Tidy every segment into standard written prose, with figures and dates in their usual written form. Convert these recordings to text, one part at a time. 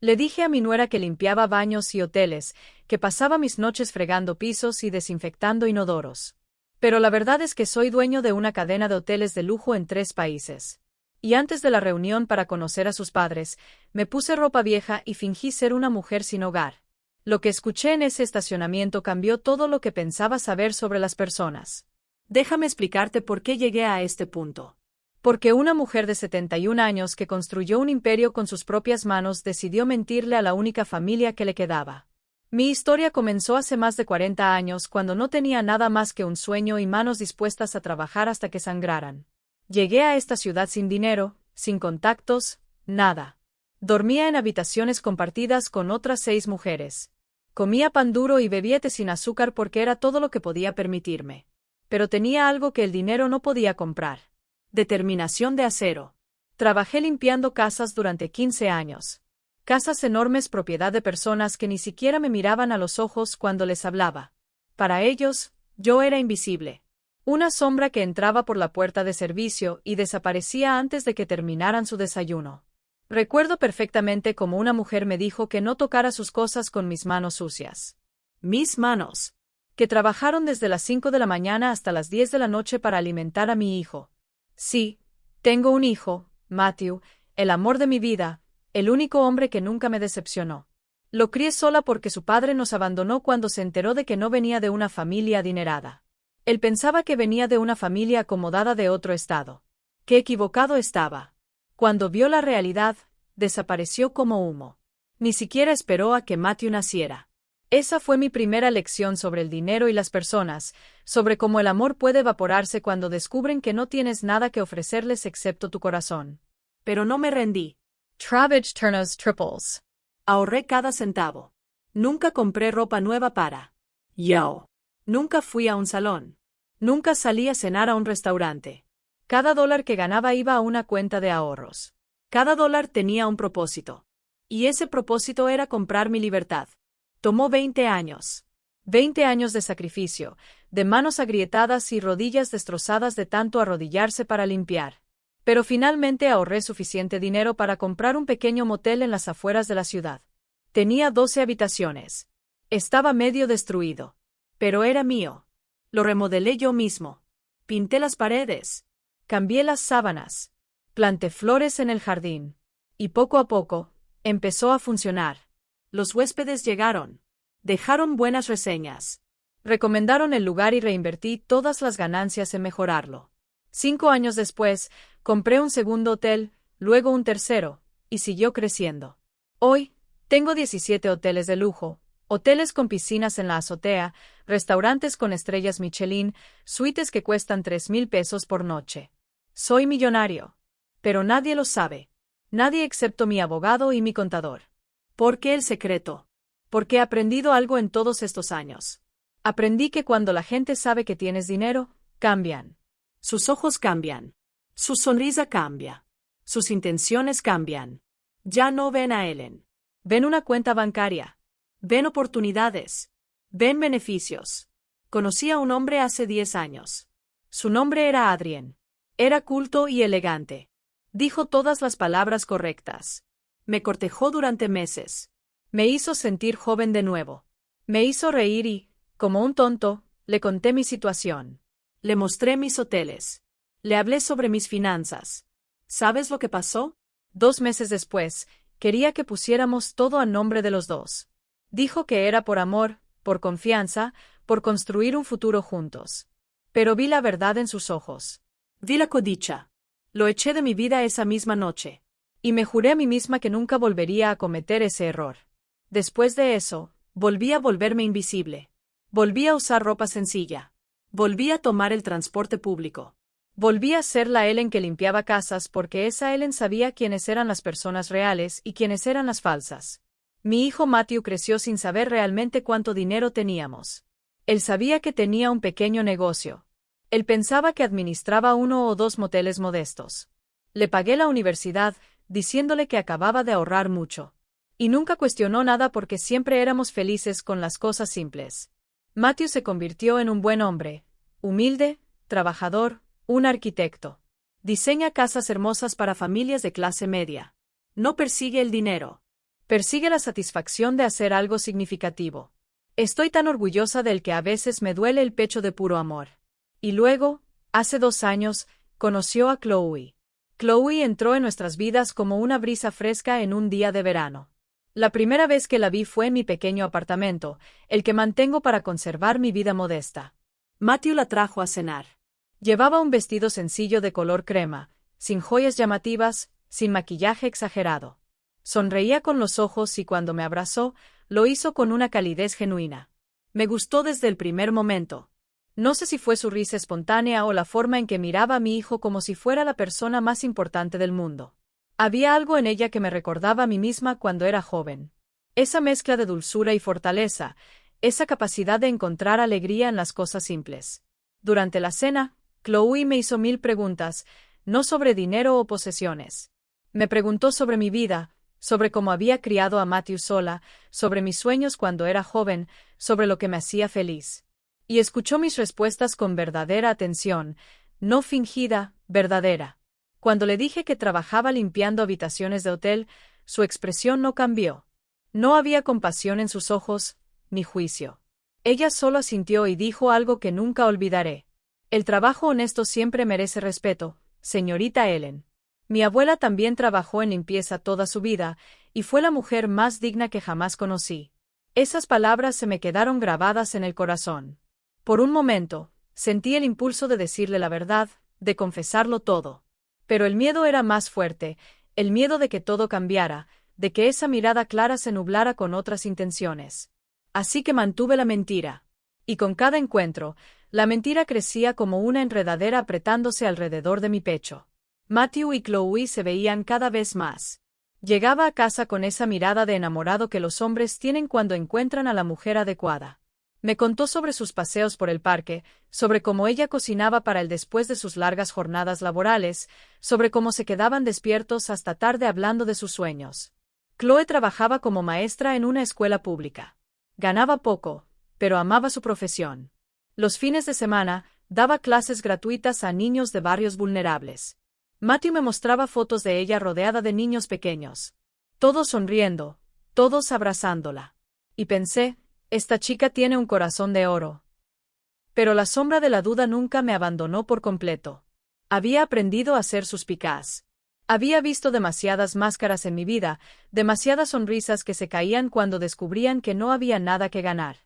Le dije a mi nuera que limpiaba baños y hoteles, que pasaba mis noches fregando pisos y desinfectando inodoros. Pero la verdad es que soy dueño de una cadena de hoteles de lujo en 3 países. Y antes de la reunión para conocer a sus padres, me puse ropa vieja y fingí ser una mujer sin hogar. Lo que escuché en ese estacionamiento cambió todo lo que pensaba saber sobre las personas. Déjame explicarte por qué llegué a este punto. Porque una mujer de 71 años que construyó un imperio con sus propias manos decidió mentirle a la única familia que le quedaba. Mi historia comenzó hace más de 40 años cuando no tenía nada más que un sueño y manos dispuestas a trabajar hasta que sangraran. Llegué a esta ciudad sin dinero, sin contactos, nada. Dormía en habitaciones compartidas con otras 6 mujeres. Comía pan duro y bebía té sin azúcar porque era todo lo que podía permitirme. Pero tenía algo que el dinero no podía comprar. Determinación de acero. Trabajé limpiando casas durante 15 años. Casas enormes propiedad de personas que ni siquiera me miraban a los ojos cuando les hablaba. Para ellos, yo era invisible. Una sombra que entraba por la puerta de servicio y desaparecía antes de que terminaran su desayuno. Recuerdo perfectamente cómo una mujer me dijo que no tocara sus cosas con mis manos sucias. Mis manos. Que trabajaron desde las 5 de la mañana hasta las 10 de la noche para alimentar a mi hijo. Sí, tengo un hijo, Matthew, el amor de mi vida, el único hombre que nunca me decepcionó. Lo crié sola porque su padre nos abandonó cuando se enteró de que no venía de una familia adinerada. Él pensaba que venía de una familia acomodada de otro estado. Qué equivocado estaba. Cuando vio la realidad, desapareció como humo. Ni siquiera esperó a que Matthew naciera. Esa fue mi primera lección sobre el dinero y las personas, sobre cómo el amor puede evaporarse cuando descubren que no tienes nada que ofrecerles excepto tu corazón. Pero no me rendí. Travage Turner's Triples. Ahorré cada centavo. Nunca compré ropa nueva para yo. Nunca fui a un salón. Nunca salí a cenar a un restaurante. Cada dólar que ganaba iba a una cuenta de ahorros. Cada dólar tenía un propósito. Y ese propósito era comprar mi libertad. Tomó 20 años. 20 años de sacrificio, de manos agrietadas y rodillas destrozadas de tanto arrodillarse para limpiar. Pero finalmente ahorré suficiente dinero para comprar un pequeño motel en las afueras de la ciudad. Tenía 12 habitaciones. Estaba medio destruido. Pero era mío. Lo remodelé yo mismo. Pinté las paredes. Cambié las sábanas. Planté flores en el jardín. Y poco a poco, empezó a funcionar. Los huéspedes llegaron. Dejaron buenas reseñas. Recomendaron el lugar y reinvertí todas las ganancias en mejorarlo. 5 años después, compré un segundo hotel, luego un tercero, y siguió creciendo. Hoy, tengo 17 hoteles de lujo, hoteles con piscinas en la azotea, restaurantes con estrellas Michelin, suites que cuestan 3,000 pesos por noche. Soy millonario. Pero nadie lo sabe. Nadie excepto mi abogado y mi contador. ¿Por qué el secreto? Porque he aprendido algo en todos estos años. Aprendí que cuando la gente sabe que tienes dinero, cambian. Sus ojos cambian. Su sonrisa cambia. Sus intenciones cambian. Ya no ven a Ellen. Ven una cuenta bancaria. Ven oportunidades. Ven beneficios. Conocí a un hombre hace 10 años. Su nombre era Adrien. Era culto y elegante. Dijo todas las palabras correctas. Me cortejó durante meses. Me hizo sentir joven de nuevo. Me hizo reír y, como un tonto, le conté mi situación. Le mostré mis hoteles. Le hablé sobre mis finanzas. ¿Sabes lo que pasó? 2 meses después, quería que pusiéramos todo a nombre de los dos. Dijo que era por amor, por confianza, por construir un futuro juntos. Pero vi la verdad en sus ojos. Vi la codicia. Lo eché de mi vida esa misma noche. Y me juré a mí misma que nunca volvería a cometer ese error. Después de eso, volví a volverme invisible. Volví a usar ropa sencilla. Volví a tomar el transporte público. Volví a ser la Ellen que limpiaba casas porque esa Ellen sabía quiénes eran las personas reales y quiénes eran las falsas. Mi hijo Matthew creció sin saber realmente cuánto dinero teníamos. Él sabía que tenía un pequeño negocio. Él pensaba que administraba 1 o 2 moteles modestos. Le pagué la universidad, diciéndole que acababa de ahorrar mucho. Y nunca cuestionó nada porque siempre éramos felices con las cosas simples. Matthew se convirtió en un buen hombre, humilde, trabajador, un arquitecto. Diseña casas hermosas para familias de clase media. No persigue el dinero. Persigue la satisfacción de hacer algo significativo. Estoy tan orgullosa del que a veces me duele el pecho de puro amor. Y luego, hace 2 años, conoció a Chloe. Chloe entró en nuestras vidas como una brisa fresca en un día de verano. La primera vez que la vi fue en mi pequeño apartamento, el que mantengo para conservar mi vida modesta. Matthew la trajo a cenar. Llevaba un vestido sencillo de color crema, sin joyas llamativas, sin maquillaje exagerado. Sonreía con los ojos y cuando me abrazó, lo hizo con una calidez genuina. Me gustó desde el primer momento. No sé si fue su risa espontánea o la forma en que miraba a mi hijo como si fuera la persona más importante del mundo. Había algo en ella que me recordaba a mí misma cuando era joven. Esa mezcla de dulzura y fortaleza, esa capacidad de encontrar alegría en las cosas simples. Durante la cena, Chloe me hizo 1000 preguntas, no sobre dinero o posesiones. Me preguntó sobre mi vida, sobre cómo había criado a Matthew sola, sobre mis sueños cuando era joven, sobre lo que me hacía feliz. Y escuchó mis respuestas con verdadera atención, no fingida, verdadera. Cuando le dije que trabajaba limpiando habitaciones de hotel, su expresión no cambió. No había compasión en sus ojos, ni juicio. Ella solo asintió y dijo algo que nunca olvidaré. El trabajo honesto siempre merece respeto, señorita Ellen. Mi abuela también trabajó en limpieza toda su vida, y fue la mujer más digna que jamás conocí. Esas palabras se me quedaron grabadas en el corazón. Por un momento, sentí el impulso de decirle la verdad, de confesarlo todo. Pero el miedo era más fuerte, el miedo de que todo cambiara, de que esa mirada clara se nublara con otras intenciones. Así que mantuve la mentira. Y con cada encuentro, la mentira crecía como una enredadera apretándose alrededor de mi pecho. Matthew y Chloe se veían cada vez más. Llegaba a casa con esa mirada de enamorado que los hombres tienen cuando encuentran a la mujer adecuada. Me contó sobre sus paseos por el parque, sobre cómo ella cocinaba para él después de sus largas jornadas laborales, sobre cómo se quedaban despiertos hasta tarde hablando de sus sueños. Chloe trabajaba como maestra en una escuela pública. Ganaba poco, pero amaba su profesión. Los fines de semana, daba clases gratuitas a niños de barrios vulnerables. Matthew me mostraba fotos de ella rodeada de niños pequeños. Todos sonriendo, todos abrazándola. Y pensé, esta chica tiene un corazón de oro. Pero la sombra de la duda nunca me abandonó por completo. Había aprendido a ser suspicaz. Había visto demasiadas máscaras en mi vida, demasiadas sonrisas que se caían cuando descubrían que no había nada que ganar.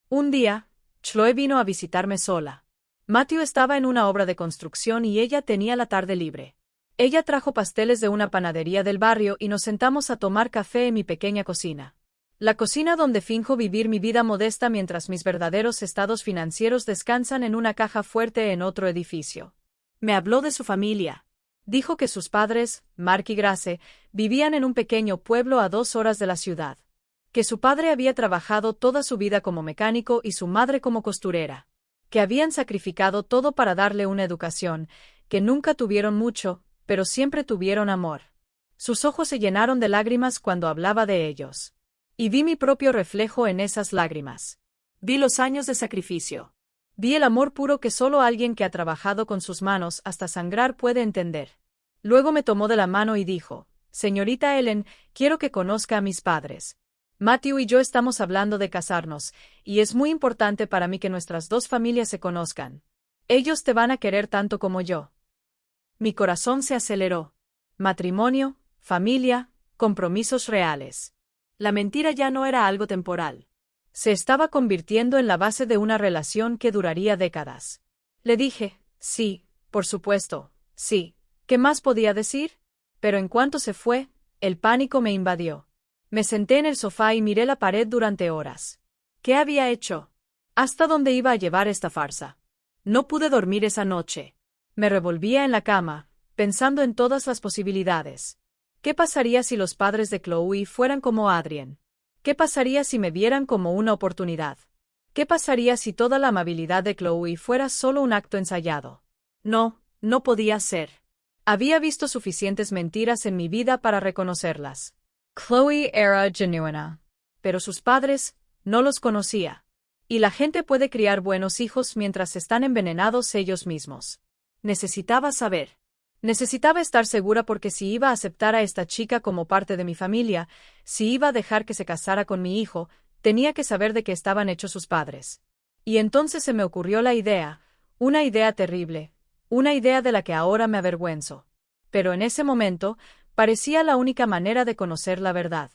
Un día, Chloe vino a visitarme sola. Matthew estaba en una obra de construcción y ella tenía la tarde libre. Ella trajo pasteles de una panadería del barrio y nos sentamos a tomar café en mi pequeña cocina. La cocina donde finjo vivir mi vida modesta mientras mis verdaderos estados financieros descansan en una caja fuerte en otro edificio. Me habló de su familia. Dijo que sus padres, Mark y Grace, vivían en un pequeño pueblo a 2 horas de la ciudad. Que su padre había trabajado toda su vida como mecánico y su madre como costurera. Que habían sacrificado todo para darle una educación, que nunca tuvieron mucho, pero siempre tuvieron amor. Sus ojos se llenaron de lágrimas cuando hablaba de ellos. Y vi mi propio reflejo en esas lágrimas. Vi los años de sacrificio. Vi el amor puro que solo alguien que ha trabajado con sus manos hasta sangrar puede entender. Luego me tomó de la mano y dijo, «Señorita Ellen, quiero que conozca a mis padres. Matthew y yo estamos hablando de casarnos, y es muy importante para mí que nuestras 2 familias se conozcan. Ellos te van a querer tanto como yo». Mi corazón se aceleró. Matrimonio, familia, compromisos reales. La mentira ya no era algo temporal. Se estaba convirtiendo en la base de una relación que duraría décadas. Le dije, sí, por supuesto, sí. ¿Qué más podía decir? Pero en cuanto se fue, el pánico me invadió. Me senté en el sofá y miré la pared durante horas. ¿Qué había hecho? ¿Hasta dónde iba a llevar esta farsa? No pude dormir esa noche. Me revolvía en la cama, pensando en todas las posibilidades. ¿Qué pasaría si los padres de Chloe fueran como Adrien? ¿Qué pasaría si me vieran como una oportunidad? ¿Qué pasaría si toda la amabilidad de Chloe fuera solo un acto ensayado? No, no podía ser. Había visto suficientes mentiras en mi vida para reconocerlas. Chloe era genuina. Pero sus padres, no los conocía. Y la gente puede criar buenos hijos mientras están envenenados ellos mismos. Necesitaba saber. Necesitaba estar segura porque si iba a aceptar a esta chica como parte de mi familia, si iba a dejar que se casara con mi hijo, tenía que saber de qué estaban hechos sus padres. Y entonces se me ocurrió la idea, una idea terrible, una idea de la que ahora me avergüenzo. Pero en ese momento, parecía la única manera de conocer la verdad.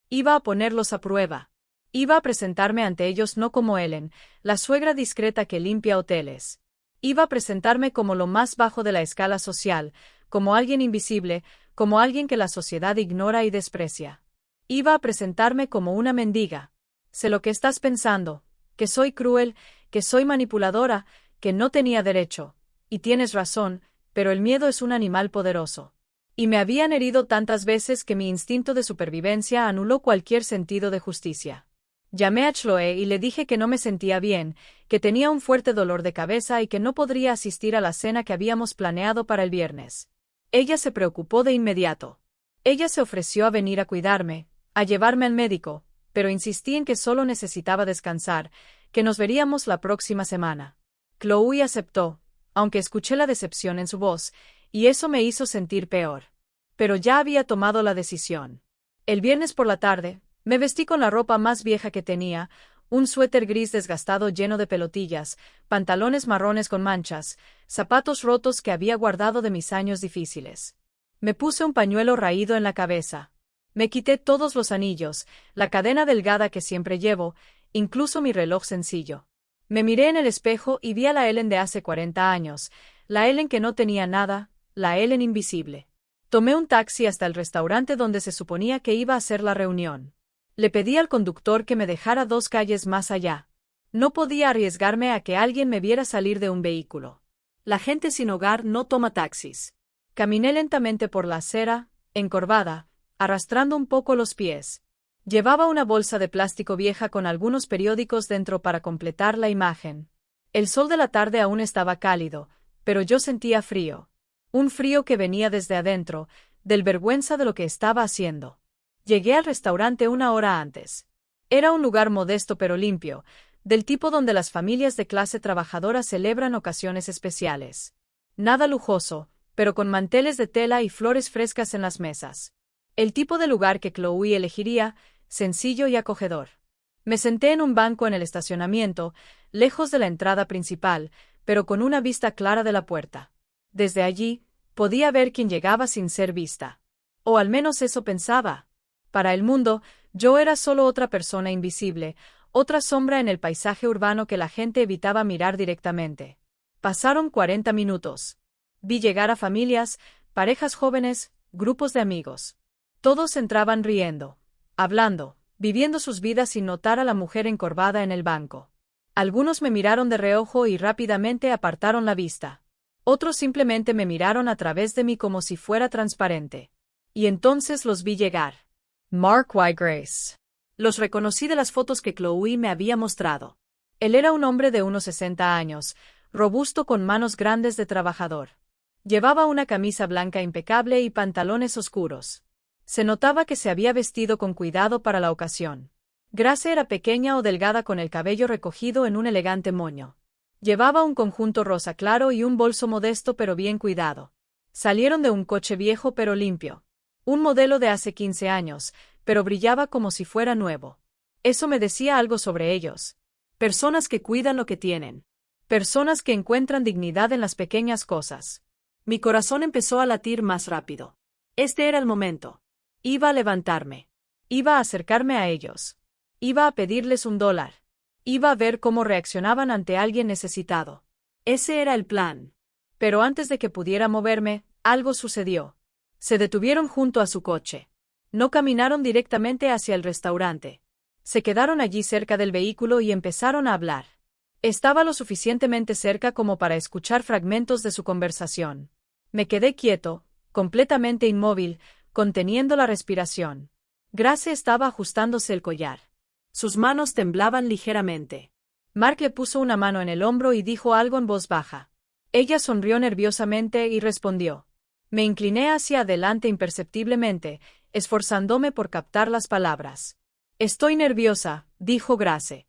Iba a ponerlos a prueba. Iba a presentarme ante ellos no como Ellen, la suegra discreta que limpia hoteles. Iba a presentarme como lo más bajo de la escala social, como alguien invisible, como alguien que la sociedad ignora y desprecia. Iba a presentarme como una mendiga. Sé lo que estás pensando, que soy cruel, que soy manipuladora, que no tenía derecho. Y tienes razón, pero el miedo es un animal poderoso. Y me habían herido tantas veces que mi instinto de supervivencia anuló cualquier sentido de justicia. Llamé a Chloe y le dije que no me sentía bien, que tenía un fuerte dolor de cabeza y que no podría asistir a la cena que habíamos planeado para el viernes. Ella se preocupó de inmediato. Ella se ofreció a venir a cuidarme, a llevarme al médico, pero insistí en que solo necesitaba descansar, que nos veríamos la próxima semana. Chloe aceptó, aunque escuché la decepción en su voz, y eso me hizo sentir peor. Pero ya había tomado la decisión. El viernes por la tarde, me vestí con la ropa más vieja que tenía, un suéter gris desgastado lleno de pelotillas, pantalones marrones con manchas, zapatos rotos que había guardado de mis años difíciles. Me puse un pañuelo raído en la cabeza. Me quité todos los anillos, la cadena delgada que siempre llevo, incluso mi reloj sencillo. Me miré en el espejo y vi a la Ellen de hace 40 años, la Ellen que no tenía nada, la Ellen invisible. Tomé un taxi hasta el restaurante donde se suponía que iba a ser la reunión. Le pedí al conductor que me dejara 2 calles más allá. No podía arriesgarme a que alguien me viera salir de un vehículo. La gente sin hogar no toma taxis. Caminé lentamente por la acera, encorvada, arrastrando un poco los pies. Llevaba una bolsa de plástico vieja con algunos periódicos dentro para completar la imagen. El sol de la tarde aún estaba cálido, pero yo sentía frío. Un frío que venía desde adentro, del vergüenza de lo que estaba haciendo. Llegué al restaurante 1 hora antes. Era un lugar modesto pero limpio, del tipo donde las familias de clase trabajadora celebran ocasiones especiales. Nada lujoso, pero con manteles de tela y flores frescas en las mesas. El tipo de lugar que Chloe elegiría, sencillo y acogedor. Me senté en un banco en el estacionamiento, lejos de la entrada principal, pero con una vista clara de la puerta. Desde allí, podía ver quién llegaba sin ser vista. O al menos eso pensaba. Para el mundo, yo era solo otra persona invisible, otra sombra en el paisaje urbano que la gente evitaba mirar directamente. Pasaron 40 minutos. Vi llegar a familias, parejas jóvenes, grupos de amigos. Todos entraban riendo, hablando, viviendo sus vidas sin notar a la mujer encorvada en el banco. Algunos me miraron de reojo y rápidamente apartaron la vista. Otros simplemente me miraron a través de mí como si fuera transparente. Y entonces los vi llegar. Mark Y. Grace. Los reconocí de las fotos que Chloe me había mostrado. Él era un hombre de unos 60 años, robusto con manos grandes de trabajador. Llevaba una camisa blanca impecable y pantalones oscuros. Se notaba que se había vestido con cuidado para la ocasión. Grace era pequeña o delgada con el cabello recogido en un elegante moño. Llevaba un conjunto rosa claro y un bolso modesto pero bien cuidado. Salieron de un coche viejo pero limpio. Un modelo de hace 15 años, pero brillaba como si fuera nuevo. Eso me decía algo sobre ellos. Personas que cuidan lo que tienen. Personas que encuentran dignidad en las pequeñas cosas. Mi corazón empezó a latir más rápido. Este era el momento. Iba a levantarme. Iba a acercarme a ellos. Iba a pedirles $1. Iba a ver cómo reaccionaban ante alguien necesitado. Ese era el plan. Pero antes de que pudiera moverme, algo sucedió. Se detuvieron junto a su coche. No caminaron directamente hacia el restaurante. Se quedaron allí cerca del vehículo y empezaron a hablar. Estaba lo suficientemente cerca como para escuchar fragmentos de su conversación. Me quedé quieto, completamente inmóvil, conteniendo la respiración. Grace estaba ajustándose el collar. Sus manos temblaban ligeramente. Mark le puso una mano en el hombro y dijo algo en voz baja. Ella sonrió nerviosamente y respondió. Me incliné hacia adelante imperceptiblemente, esforzándome por captar las palabras. Estoy nerviosa, dijo Grace.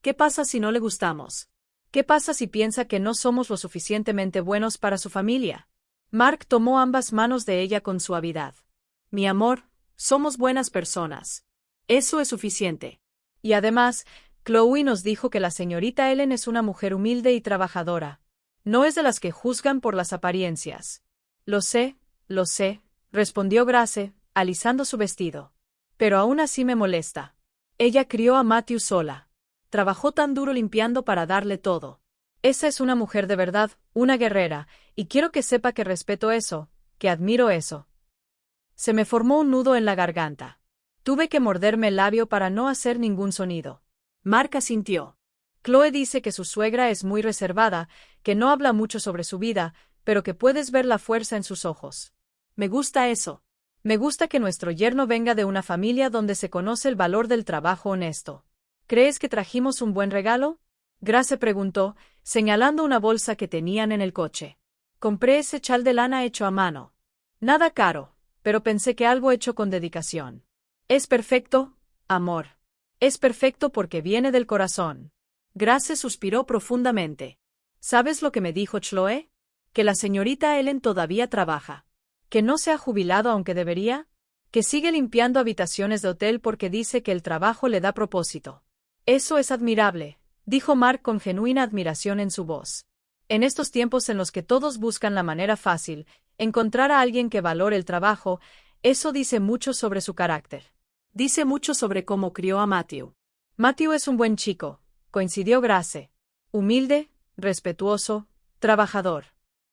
¿Qué pasa si no le gustamos? ¿Qué pasa si piensa que no somos lo suficientemente buenos para su familia? Mark tomó ambas manos de ella con suavidad. Mi amor, somos buenas personas. Eso es suficiente. Y además, Chloe nos dijo que la señorita Ellen es una mujer humilde y trabajadora. No es de las que juzgan por las apariencias. Lo sé, respondió Grace, alisando su vestido. Pero aún así me molesta. Ella crió a Matthew sola. Trabajó tan duro limpiando para darle todo. Esa es una mujer de verdad, una guerrera, y quiero que sepa que respeto eso, que admiro eso. Se me formó un nudo en la garganta. Tuve que morderme el labio para no hacer ningún sonido. Mark asintió. Chloe dice que su suegra es muy reservada, que no habla mucho sobre su vida, pero que puedes ver la fuerza en sus ojos. Me gusta eso. Me gusta que nuestro yerno venga de una familia donde se conoce el valor del trabajo honesto. ¿Crees que trajimos un buen regalo? Grace preguntó, señalando una bolsa que tenían en el coche. Compré ese chal de lana hecho a mano. Nada caro, pero pensé que algo hecho con dedicación. Es perfecto, amor. Es perfecto porque viene del corazón. Grace suspiró profundamente. ¿Sabes lo que me dijo Chloe? Que la señorita Ellen todavía trabaja. Que no se ha jubilado aunque debería. Que sigue limpiando habitaciones de hotel porque dice que el trabajo le da propósito. Eso es admirable, dijo Mark con genuina admiración en su voz. En estos tiempos en los que todos buscan la manera fácil, encontrar a alguien que valore el trabajo, eso dice mucho sobre su carácter. Dice mucho sobre cómo crió a Matthew. Matthew es un buen chico, coincidió Grace. Humilde, respetuoso, trabajador.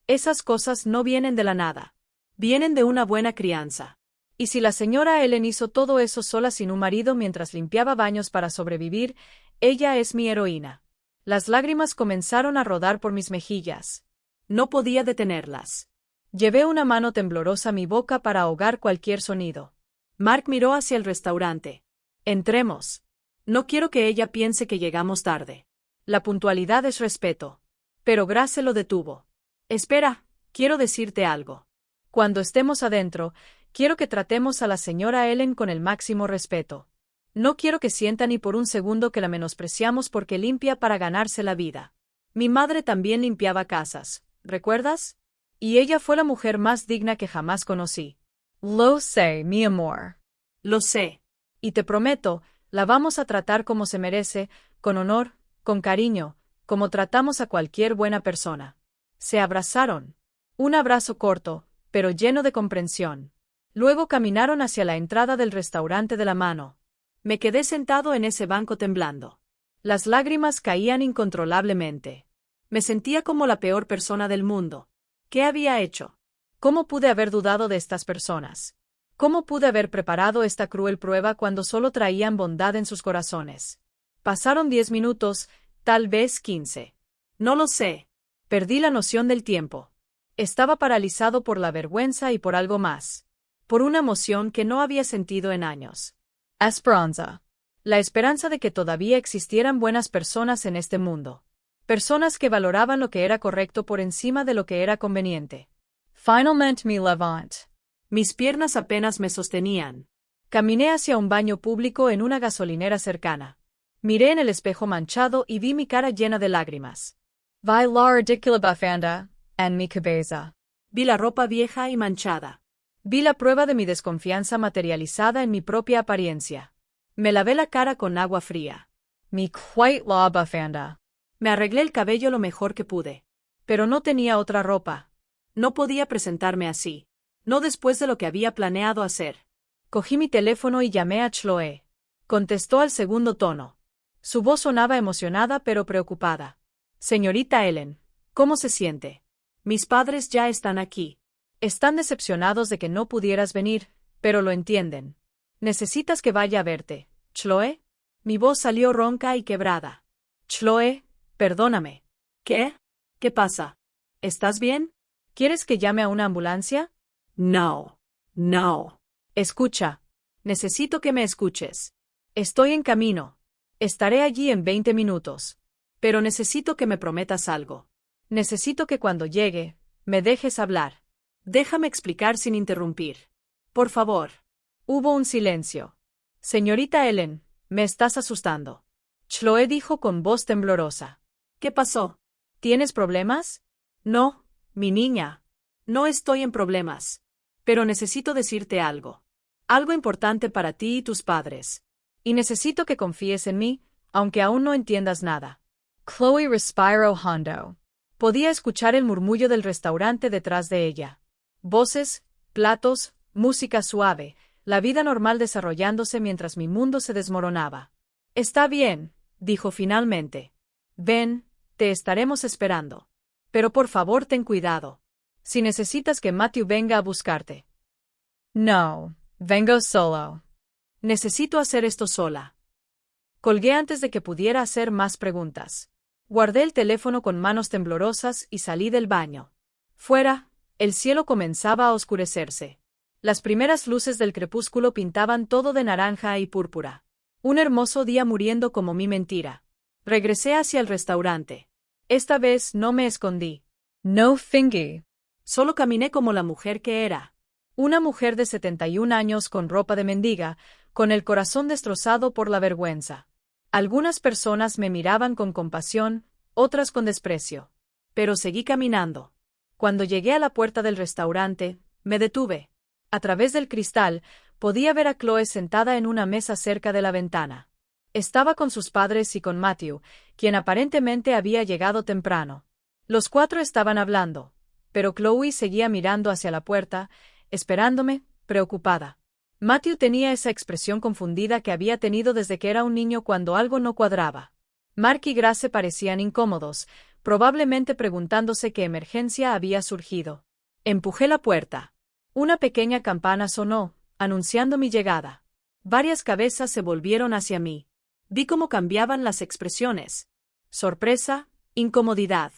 Esas cosas no vienen de la nada. Vienen de una buena crianza. Y si la señora Ellen hizo todo eso sola sin un marido mientras limpiaba baños para sobrevivir, ella es mi heroína. Las lágrimas comenzaron a rodar por mis mejillas. No podía detenerlas. Llevé una mano temblorosa a mi boca para ahogar cualquier sonido. Mark miró hacia el restaurante. Entremos. No quiero que ella piense que llegamos tarde. La puntualidad es respeto. Pero Grace lo detuvo. Espera, quiero decirte algo. Cuando estemos adentro, quiero que tratemos a la señora Ellen con el máximo respeto. No quiero que sienta ni por un segundo que la menospreciamos porque limpia para ganarse la vida. Mi madre también limpiaba casas, ¿recuerdas? Y ella fue la mujer más digna que jamás conocí. Lo sé, mi amor. Lo sé. Y te prometo, la vamos a tratar como se merece, con honor, con cariño, como tratamos a cualquier buena persona. Se abrazaron. Un abrazo corto, pero lleno de comprensión. Luego caminaron hacia la entrada del restaurante de la mano. Me quedé sentado en ese banco temblando. Las lágrimas caían incontrolablemente. Me sentía como la peor persona del mundo. ¿Qué había hecho? ¿Cómo pude haber dudado de estas personas? ¿Cómo pude haber preparado esta cruel prueba cuando solo traían bondad en sus corazones? Pasaron 10 minutos, tal vez 15. No lo sé. Perdí la noción del tiempo. Estaba paralizado por la vergüenza y por algo más. Por una emoción que no había sentido en años. Esperanza. La esperanza de que todavía existieran buenas personas en este mundo. Personas que valoraban lo que era correcto por encima de lo que era conveniente. Finalmente me levant. Mis piernas apenas me sostenían. Caminé hacia un baño público en una gasolinera cercana. Miré en el espejo manchado y vi mi cara llena de lágrimas. Vi la ridícula bufanda en mi cabeza. Vi la ropa vieja y manchada. Vi la prueba de mi desconfianza materializada en mi propia apariencia. Me lavé la cara con agua fría. Mi quite la bufanda. Me arreglé el cabello lo mejor que pude. Pero no tenía otra ropa. No podía presentarme así. No después de lo que había planeado hacer. Cogí mi teléfono y llamé a Chloe. Contestó al segundo tono. Su voz sonaba emocionada pero preocupada. Señorita Ellen, ¿cómo se siente? Mis padres ya están aquí. Están decepcionados de que no pudieras venir, pero lo entienden. ¿Necesitas que vaya a verte, Chloe? Mi voz salió ronca y quebrada. Chloe, perdóname. ¿Qué? ¿Qué pasa? ¿Estás bien? ¿Quieres que llame a una ambulancia? No. No. Escucha. Necesito que me escuches. Estoy en camino. Estaré allí en 20 minutos. Pero necesito que me prometas algo. Necesito que cuando llegue, me dejes hablar. Déjame explicar sin interrumpir. Por favor. Hubo un silencio. Señorita Ellen, me estás asustando. Chloe dijo con voz temblorosa. ¿Qué pasó? ¿Tienes problemas? No, mi niña. No estoy en problemas. Pero necesito decirte algo. Algo importante para ti y tus padres. Y necesito que confíes en mí, aunque aún no entiendas nada. Chloe respiró hondo. Podía escuchar el murmullo del restaurante detrás de ella. Voces, platos, música suave, la vida normal desarrollándose mientras mi mundo se desmoronaba. Está bien, dijo finalmente. Ven, te estaremos esperando. Pero por favor ten cuidado. Si necesitas que Matthew venga a buscarte. No, vengo solo. Necesito hacer esto sola. Colgué antes de que pudiera hacer más preguntas. Guardé el teléfono con manos temblorosas y salí del baño. Fuera, el cielo comenzaba a oscurecerse. Las primeras luces del crepúsculo pintaban todo de naranja y púrpura. Un hermoso día muriendo como mi mentira. Regresé hacia el restaurante. Esta vez no me escondí. No fingí. Solo caminé como la mujer que era. Una mujer de 71 años con ropa de mendiga, con el corazón destrozado por la vergüenza. Algunas personas me miraban con compasión, otras con desprecio. Pero seguí caminando. Cuando llegué a la puerta del restaurante, me detuve. A través del cristal, podía ver a Chloe sentada en una mesa cerca de la ventana. Estaba con sus padres y con Matthew, quien aparentemente había llegado temprano. Los cuatro estaban hablando, pero Chloe seguía mirando hacia la puerta, esperándome, preocupada. Matthew tenía esa expresión confundida que había tenido desde que era un niño cuando algo no cuadraba. Mark y Grace parecían incómodos, probablemente preguntándose qué emergencia había surgido. Empujé la puerta. Una pequeña campana sonó, anunciando mi llegada. Varias cabezas se volvieron hacia mí. Vi cómo cambiaban las expresiones. Sorpresa, incomodidad.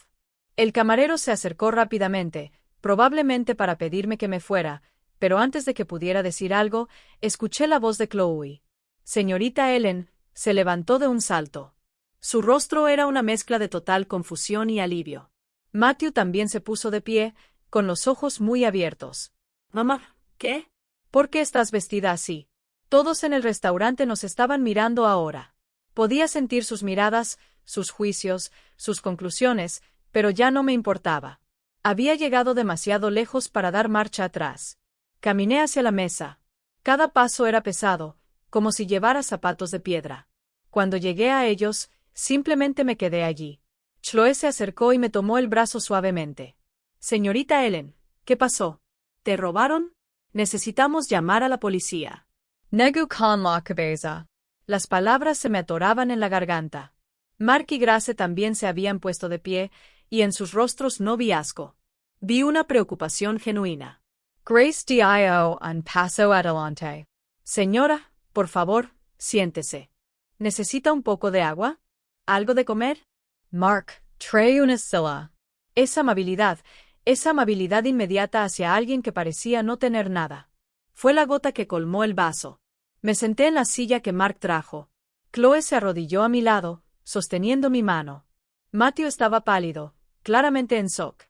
El camarero se acercó rápidamente, probablemente para pedirme que me fuera, pero antes de que pudiera decir algo, escuché la voz de Chloe. Señorita Ellen, se levantó de un salto. Su rostro era una mezcla de total confusión y alivio. Matthew también se puso de pie, con los ojos muy abiertos. Mamá, ¿qué? ¿Por qué estás vestida así? Todos en el restaurante nos estaban mirando ahora. Podía sentir sus miradas, sus juicios, sus conclusiones, pero ya no me importaba. Había llegado demasiado lejos para dar marcha atrás. Caminé hacia la mesa. Cada paso era pesado, como si llevara zapatos de piedra. Cuando llegué a ellos, simplemente me quedé allí. Chloe se acercó y me tomó el brazo suavemente. Señorita Ellen, ¿qué pasó? ¿Te robaron? Necesitamos llamar a la policía. Negu con la cabeza. Las palabras se me atoraban en la garganta. Mark y Grace también se habían puesto de pie, y en sus rostros no vi asco. Vi una preocupación genuina. Grace dio un paso adelante. Señora, por favor, siéntese. ¿Necesita un poco de agua? ¿Algo de comer? Mark, trae una silla. Esa amabilidad inmediata hacia alguien que parecía no tener nada. Fue la gota que colmó el vaso. Me senté en la silla que Mark trajo. Chloe se arrodilló a mi lado, sosteniendo mi mano. Matthew estaba pálido, claramente en shock.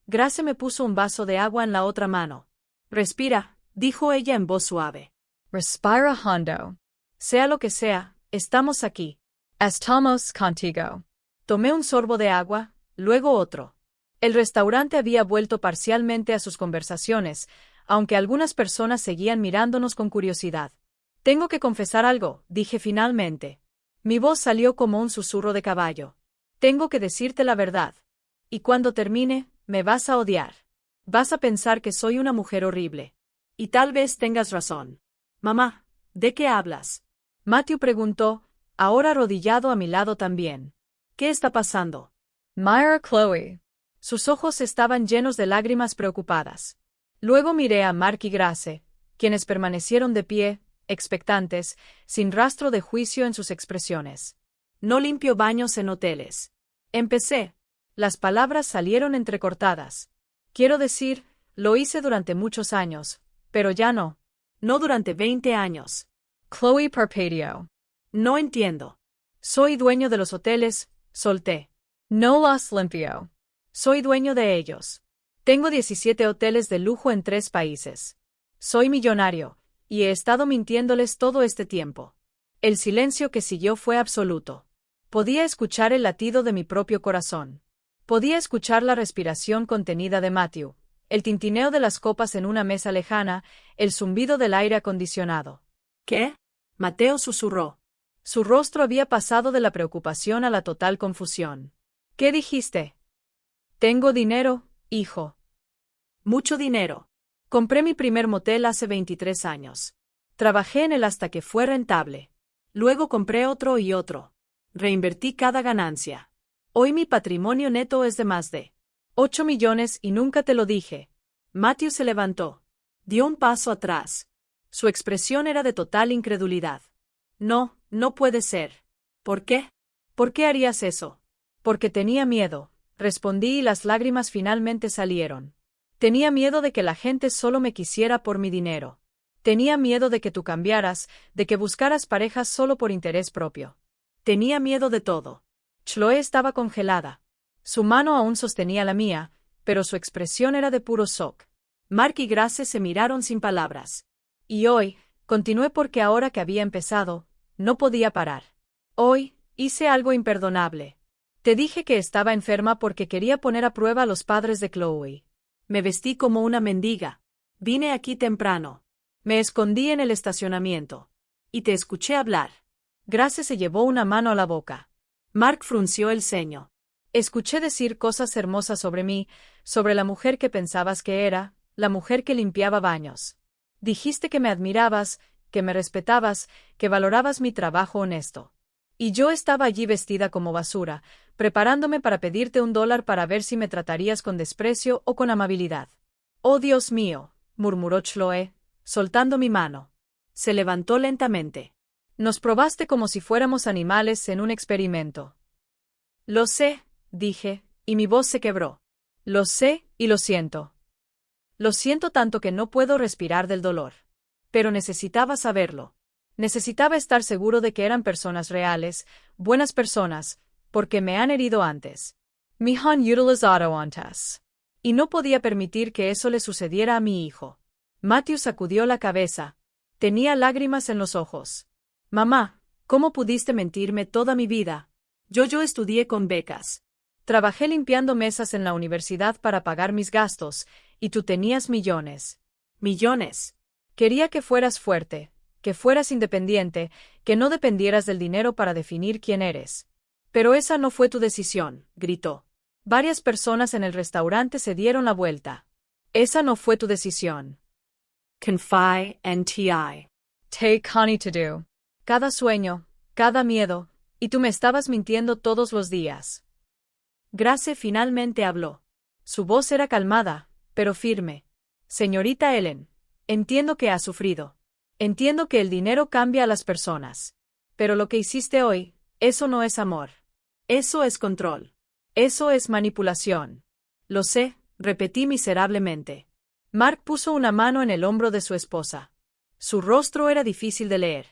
Grace me puso un vaso de agua en la otra mano. Respira, dijo ella en voz suave. Respira hondo. Sea lo que sea, estamos aquí. Estamos contigo. Tomé un sorbo de agua, luego otro. El restaurante había vuelto parcialmente a sus conversaciones, aunque algunas personas seguían mirándonos con curiosidad. Tengo que confesar algo, dije finalmente. Mi voz salió como un susurro de caballo. Tengo que decirte la verdad. Y cuando termine, me vas a odiar. Vas a pensar que soy una mujer horrible. Y tal vez tengas razón. Mamá, ¿de qué hablas? Matthew preguntó, ahora arrodillado a mi lado también. ¿Qué está pasando? Mira Chloe. Sus ojos estaban llenos de lágrimas preocupadas. Luego miré a Mark y Grace, quienes permanecieron de pie, expectantes, sin rastro de juicio en sus expresiones. No limpio baños en hoteles. Empecé. Las palabras salieron entrecortadas. Quiero decir, lo hice durante muchos años, pero ya no. No durante 20 años. Chloe parpadeó. No entiendo. Soy dueño de los hoteles, solté. No los limpio. Soy dueño de ellos. Tengo 17 hoteles de lujo en 3 países. Soy millonario, y he estado mintiéndoles todo este tiempo. El silencio que siguió fue absoluto. Podía escuchar el latido de mi propio corazón. Podía escuchar la respiración contenida de Matthew, el tintineo de las copas en una mesa lejana, el zumbido del aire acondicionado. ¿Qué? Mateo susurró. Su rostro había pasado de la preocupación a la total confusión. ¿Qué dijiste? Tengo dinero, hijo. Mucho dinero. Compré mi primer motel hace 23 años. Trabajé en él hasta que fue rentable. Luego compré otro y otro. Reinvertí cada ganancia. Hoy mi patrimonio neto es de más de 8 millones y nunca te lo dije. Matthew se levantó. Dio un paso atrás. Su expresión era de total incredulidad. No, no puede ser. ¿Por qué? ¿Por qué harías eso? Porque tenía miedo, respondí y las lágrimas finalmente salieron. Tenía miedo de que la gente solo me quisiera por mi dinero. Tenía miedo de que tú cambiaras, de que buscaras parejas solo por interés propio. Tenía miedo de todo. Chloe estaba congelada. Su mano aún sostenía la mía, pero su expresión era de puro shock. Mark y Grace se miraron sin palabras. Y hoy, continué porque ahora que había empezado, no podía parar. Hoy, hice algo imperdonable. Te dije que estaba enferma porque quería poner a prueba a los padres de Chloe. Me vestí como una mendiga. Vine aquí temprano. Me escondí en el estacionamiento. Y te escuché hablar. Grace se llevó una mano a la boca. Mark frunció el ceño. Escuché decir cosas hermosas sobre mí, sobre la mujer que pensabas que era, la mujer que limpiaba baños. Dijiste que me admirabas, que me respetabas, que valorabas mi trabajo honesto. Y yo estaba allí vestida como basura, preparándome para pedirte $1 para ver si me tratarías con desprecio o con amabilidad. Oh Dios mío, murmuró Chloe, soltando mi mano. Se levantó lentamente. Nos probaste como si fuéramos animales en un experimento. Lo sé, dije, y mi voz se quebró. Lo sé y lo siento. Lo siento tanto que no puedo respirar del dolor. Pero necesitaba saberlo. Necesitaba estar seguro de que eran personas reales, buenas personas, porque me han herido antes. Me han utilizado antes. Y no podía permitir que eso le sucediera a mi hijo. Matthew sacudió la cabeza. Tenía lágrimas en los ojos. Mamá, ¿cómo pudiste mentirme toda mi vida? Yo estudié con becas. Trabajé limpiando mesas en la universidad para pagar mis gastos, y tú tenías millones. Millones. Quería que fueras fuerte, que fueras independiente, que no dependieras del dinero para definir quién eres. Pero esa no fue tu decisión, gritó. Varias personas en el restaurante se dieron la vuelta. Esa no fue tu decisión. Confide and T.I. Take honey to do. Cada sueño, cada miedo, y tú me estabas mintiendo todos los días. Grace finalmente habló. Su voz era calmada, pero firme. Señorita Ellen, entiendo que ha sufrido. Entiendo que el dinero cambia a las personas. Pero lo que hiciste hoy, eso no es amor. Eso es control. Eso es manipulación. Lo sé, repetí miserablemente. Mark puso una mano en el hombro de su esposa. Su rostro era difícil de leer.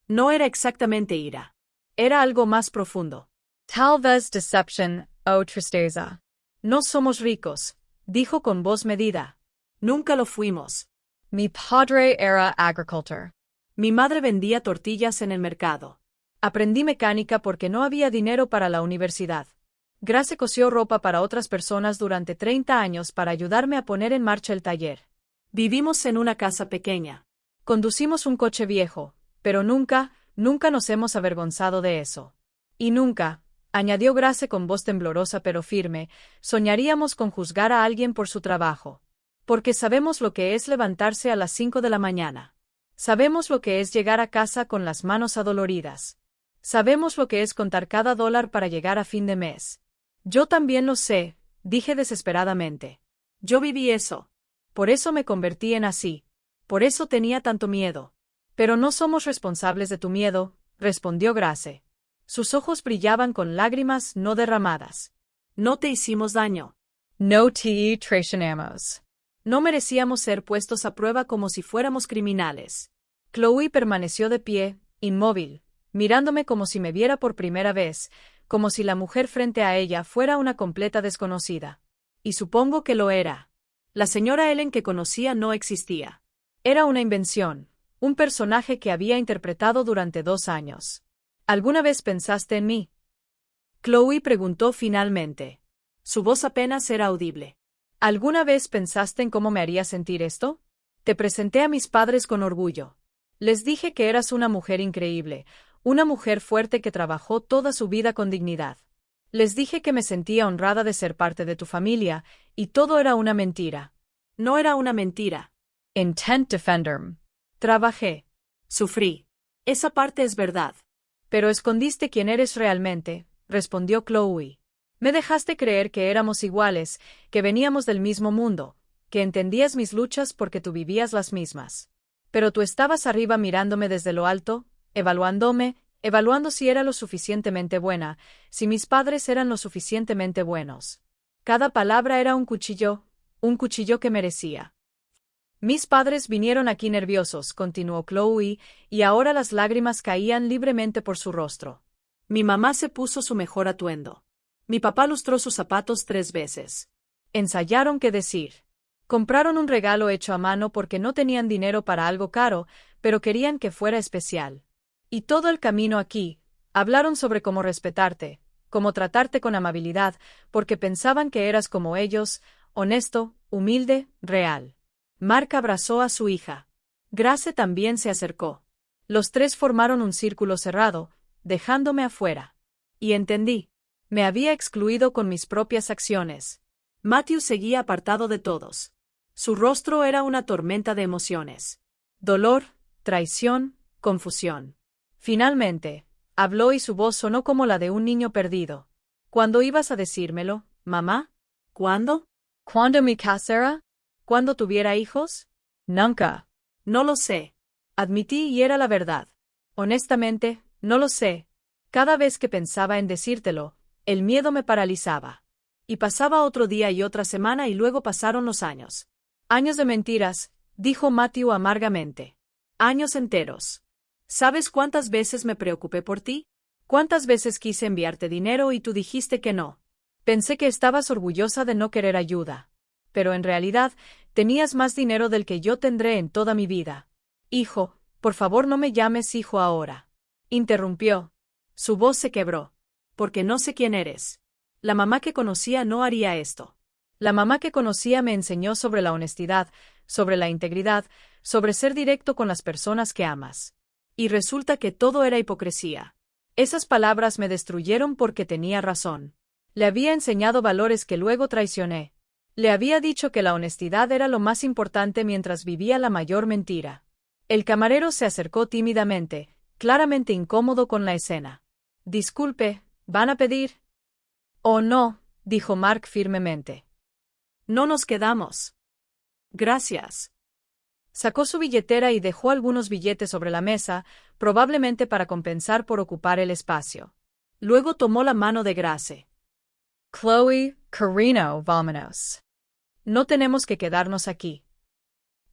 No era exactamente ira. Era algo más profundo. Tal vez deception o tristeza. No somos ricos, dijo con voz medida. Nunca lo fuimos. Mi padre era agricultor. Mi madre vendía tortillas en el mercado. Aprendí mecánica porque no había dinero para la universidad. Grace cosió ropa para otras personas durante 30 años para ayudarme a poner en marcha el taller. Vivimos en una casa pequeña. Conducimos un coche viejo, pero nunca nos hemos avergonzado de eso. Y nunca, añadió Grace con voz temblorosa pero firme, soñaríamos con juzgar a alguien por su trabajo. Porque sabemos lo que es levantarse a las 5 de la mañana. Sabemos lo que es llegar a casa con las manos adoloridas. Sabemos lo que es contar cada $1 para llegar a fin de mes. Yo también lo sé, dije desesperadamente. Yo viví eso. Por eso me convertí en así. Por eso tenía tanto miedo. Pero no somos responsables de tu miedo, respondió Grace. Sus ojos brillaban con lágrimas no derramadas. No te hicimos daño. No te traicionamos. No merecíamos ser puestos a prueba como si fuéramos criminales. Chloe permaneció de pie, inmóvil, mirándome como si me viera por primera vez, como si la mujer frente a ella fuera una completa desconocida. Y supongo que lo era. La señora Ellen que conocía no existía. Era una invención, un personaje que había interpretado durante 2 años. ¿Alguna vez pensaste en mí? Chloe preguntó finalmente. Su voz apenas era audible. ¿Alguna vez pensaste en cómo me haría sentir esto? Te presenté a mis padres con orgullo. Les dije que eras una mujer increíble, una mujer fuerte que trabajó toda su vida con dignidad. Les dije que me sentía honrada de ser parte de tu familia, y todo era una mentira. No era una mentira. Intent defenderme. Trabajé. Sufrí. Esa parte es verdad. Pero escondiste quién eres realmente, respondió Chloe. Me dejaste creer que éramos iguales, que veníamos del mismo mundo, que entendías mis luchas porque tú vivías las mismas. Pero tú estabas arriba mirándome desde lo alto, evaluándome, evaluando si era lo suficientemente buena, si mis padres eran lo suficientemente buenos. Cada palabra era un cuchillo que merecía. Mis padres vinieron aquí nerviosos, continuó Chloe, y ahora las lágrimas caían libremente por su rostro. Mi mamá se puso su mejor atuendo. Mi papá lustró sus zapatos 3 veces. Ensayaron qué decir. Compraron un regalo hecho a mano porque no tenían dinero para algo caro, pero querían que fuera especial. Y todo el camino aquí, hablaron sobre cómo respetarte, cómo tratarte con amabilidad, porque pensaban que eras como ellos, honesto, humilde, real. Mark abrazó a su hija. Grace también se acercó. Los tres formaron un círculo cerrado, dejándome afuera. Y entendí. Me había excluido con mis propias acciones. Matthew seguía apartado de todos. Su rostro era una tormenta de emociones. Dolor, traición, confusión. Finalmente, habló y su voz sonó como la de un niño perdido. ¿Cuándo ibas a decírmelo, mamá? ¿Cuándo? ¿Cuándo me casara? ¿Cuándo tuviera hijos? Nunca. No lo sé. Admití y era la verdad. Honestamente, no lo sé. Cada vez que pensaba en decírtelo, el miedo me paralizaba. Y pasaba otro día y otra semana y luego pasaron los años. Años de mentiras, dijo Matthew amargamente. Años enteros. ¿Sabes cuántas veces me preocupé por ti? ¿Cuántas veces quise enviarte dinero y tú dijiste que no? Pensé que estabas orgullosa de no querer ayuda. Pero en realidad, tenías más dinero del que yo tendré en toda mi vida. Hijo, por favor no me llames hijo ahora. Interrumpió. Su voz se quebró. Porque no sé quién eres. La mamá que conocía no haría esto. La mamá que conocía me enseñó sobre la honestidad, sobre la integridad, sobre ser directo con las personas que amas. Y resulta que todo era hipocresía. Esas palabras me destruyeron porque tenía razón. Le había enseñado valores que luego traicioné. Le había dicho que la honestidad era lo más importante mientras vivía la mayor mentira. El camarero se acercó tímidamente, claramente incómodo con la escena. Disculpe, ¿van a pedir? Oh no, dijo Mark firmemente. No nos quedamos. Gracias. Sacó su billetera y dejó algunos billetes sobre la mesa, probablemente para compensar por ocupar el espacio. Luego tomó la mano de Grace. Chloe, Carino, vámonos. No tenemos que quedarnos aquí.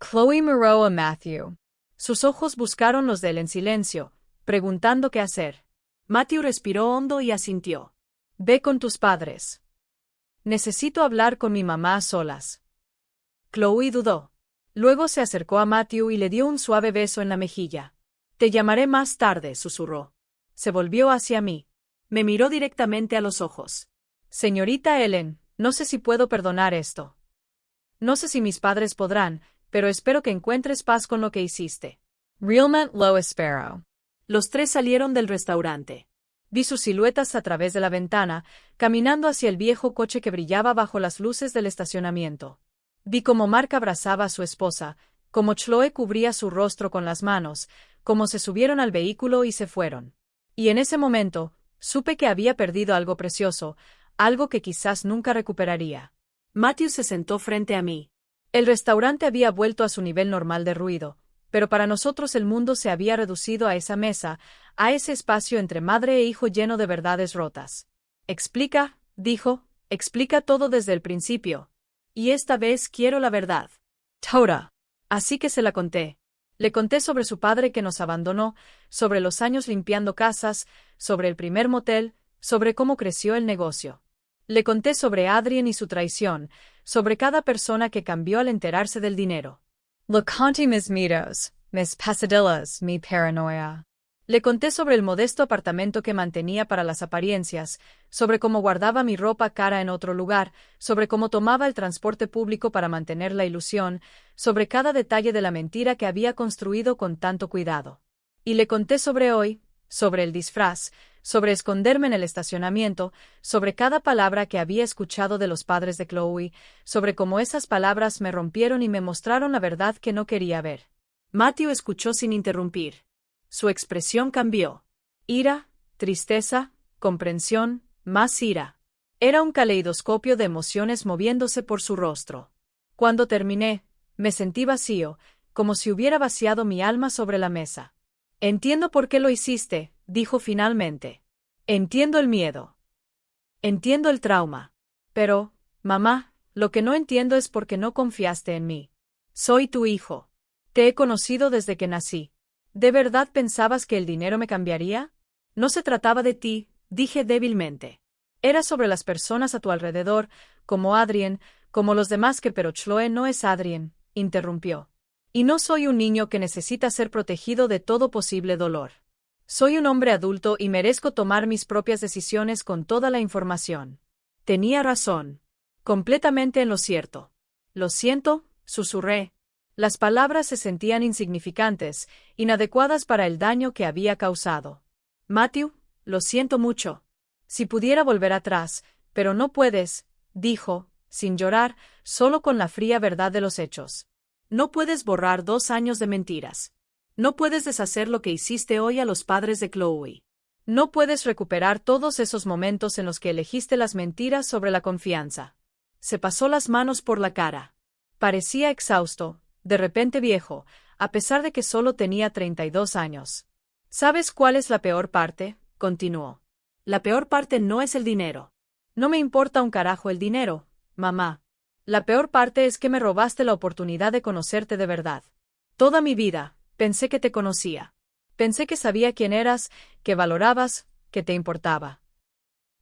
Chloe miró a Matthew. Sus ojos buscaron los de él en silencio, preguntando qué hacer. Matthew respiró hondo y asintió. Ve con tus padres. Necesito hablar con mi mamá a solas. Chloe dudó. Luego se acercó a Matthew y le dio un suave beso en la mejilla. Te llamaré más tarde, susurró. Se volvió hacia mí. Me miró directamente a los ojos. Señorita Ellen, no sé si puedo perdonar esto. No sé si mis padres podrán, pero espero que encuentres paz con lo que hiciste. Realmente lo espero. Los tres salieron del restaurante. Vi sus siluetas a través de la ventana, caminando hacia el viejo coche que brillaba bajo las luces del estacionamiento. Vi cómo Mark abrazaba a su esposa, cómo Chloe cubría su rostro con las manos, cómo se subieron al vehículo y se fueron. Y en ese momento, supe que había perdido algo precioso, algo que quizás nunca recuperaría. Matthew se sentó frente a mí. El restaurante había vuelto a su nivel normal de ruido, pero para nosotros el mundo se había reducido a esa mesa, a ese espacio entre madre e hijo lleno de verdades rotas. Explica, dijo, explica todo desde el principio. Y esta vez quiero la verdad. Toda. Así que se la conté. Le conté sobre su padre que nos abandonó, sobre los años limpiando casas, sobre el primer motel, sobre cómo creció el negocio. Le conté sobre Adrien y su traición, sobre cada persona que cambió al enterarse del dinero. Le conté mis mitos, mis pesadillas, mi paranoia. Le conté sobre el modesto apartamento que mantenía para las apariencias, sobre cómo guardaba mi ropa cara en otro lugar, sobre cómo tomaba el transporte público para mantener la ilusión, sobre cada detalle de la mentira que había construido con tanto cuidado. Y le conté sobre hoy, sobre el disfraz, sobre esconderme en el estacionamiento, sobre cada palabra que había escuchado de los padres de Chloe, sobre cómo esas palabras me rompieron y me mostraron la verdad que no quería ver. Matthew escuchó sin interrumpir. Su expresión cambió. Ira, tristeza, comprensión, más ira. Era un caleidoscopio de emociones moviéndose por su rostro. Cuando terminé, me sentí vacío, como si hubiera vaciado mi alma sobre la mesa. Entiendo por qué lo hiciste, dijo finalmente. Entiendo el miedo. Entiendo el trauma. Pero, mamá, lo que no entiendo es por qué no confiaste en mí. Soy tu hijo. Te he conocido desde que nací. ¿De verdad pensabas que el dinero me cambiaría? No se trataba de ti, dije débilmente. Era sobre las personas a tu alrededor, como Adrien, como los demás pero Chloe no es Adrien, interrumpió. Y no soy un niño que necesita ser protegido de todo posible dolor. Soy un hombre adulto y merezco tomar mis propias decisiones con toda la información. Tenía razón. Completamente en lo cierto. Lo siento, susurré. Las palabras se sentían insignificantes, inadecuadas para el daño que había causado. Matthew, lo siento mucho. Si pudiera volver atrás, pero no puedes, dijo, sin llorar, solo con la fría verdad de los hechos. No puedes borrar 2 años de mentiras. No puedes deshacer lo que hiciste hoy a los padres de Chloe. No puedes recuperar todos esos momentos en los que elegiste las mentiras sobre la confianza. Se pasó las manos por la cara. Parecía exhausto, de repente viejo, a pesar de que solo tenía 32 años. ¿Sabes cuál es la peor parte?, continuó. La peor parte no es el dinero. No me importa un carajo el dinero, mamá. La peor parte es que me robaste la oportunidad de conocerte de verdad. Toda mi vida, pensé que te conocía. Pensé que sabía quién eras, que valorabas, que te importaba.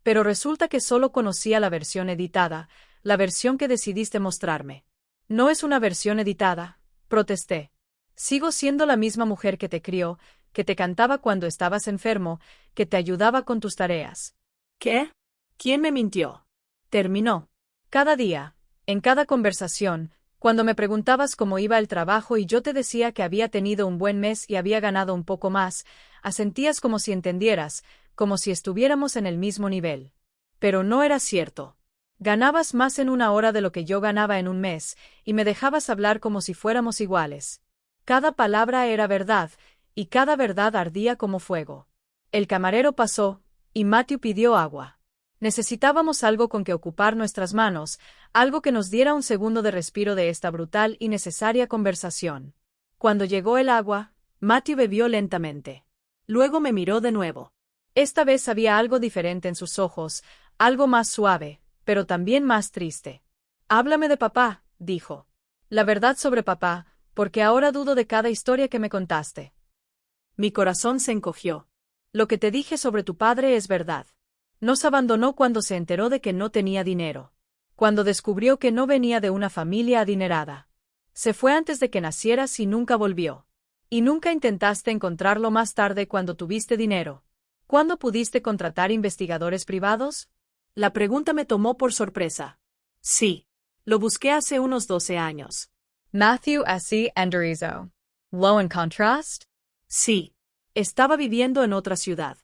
Pero resulta que solo conocía la versión editada, la versión que decidiste mostrarme. No es una versión editada, protesté. Sigo siendo la misma mujer que te crió, que te cantaba cuando estabas enfermo, que te ayudaba con tus tareas. ¿Qué? ¿Quién me mintió? Terminó. Cada día, en cada conversación, cuando me preguntabas cómo iba el trabajo y yo te decía que había tenido un buen mes y había ganado un poco más, asentías como si entendieras, como si estuviéramos en el mismo nivel. Pero no era cierto. Ganabas más en 1 hora de lo que yo ganaba en un mes, y me dejabas hablar como si fuéramos iguales. Cada palabra era verdad, y cada verdad ardía como fuego. El camarero pasó, y Matthew pidió agua. Necesitábamos algo con que ocupar nuestras manos, algo que nos diera un segundo de respiro de esta brutal y necesaria conversación. Cuando llegó el agua, Matthew bebió lentamente. Luego me miró de nuevo. Esta vez había algo diferente en sus ojos, algo más suave, pero también más triste. Háblame de papá, dijo. La verdad sobre papá, porque ahora dudo de cada historia que me contaste. Mi corazón se encogió. Lo que te dije sobre tu padre es verdad. Nos abandonó cuando se enteró de que no tenía dinero. Cuando descubrió que no venía de una familia adinerada. Se fue antes de que nacieras y nunca volvió. Y nunca intentaste encontrarlo más tarde cuando tuviste dinero. ¿Cuándo pudiste contratar investigadores privados? La pregunta me tomó por sorpresa. Sí. Lo busqué hace unos 12 años. Matthew S. Enderizo. ¿Lo en contrast? Sí. Estaba viviendo en otra ciudad.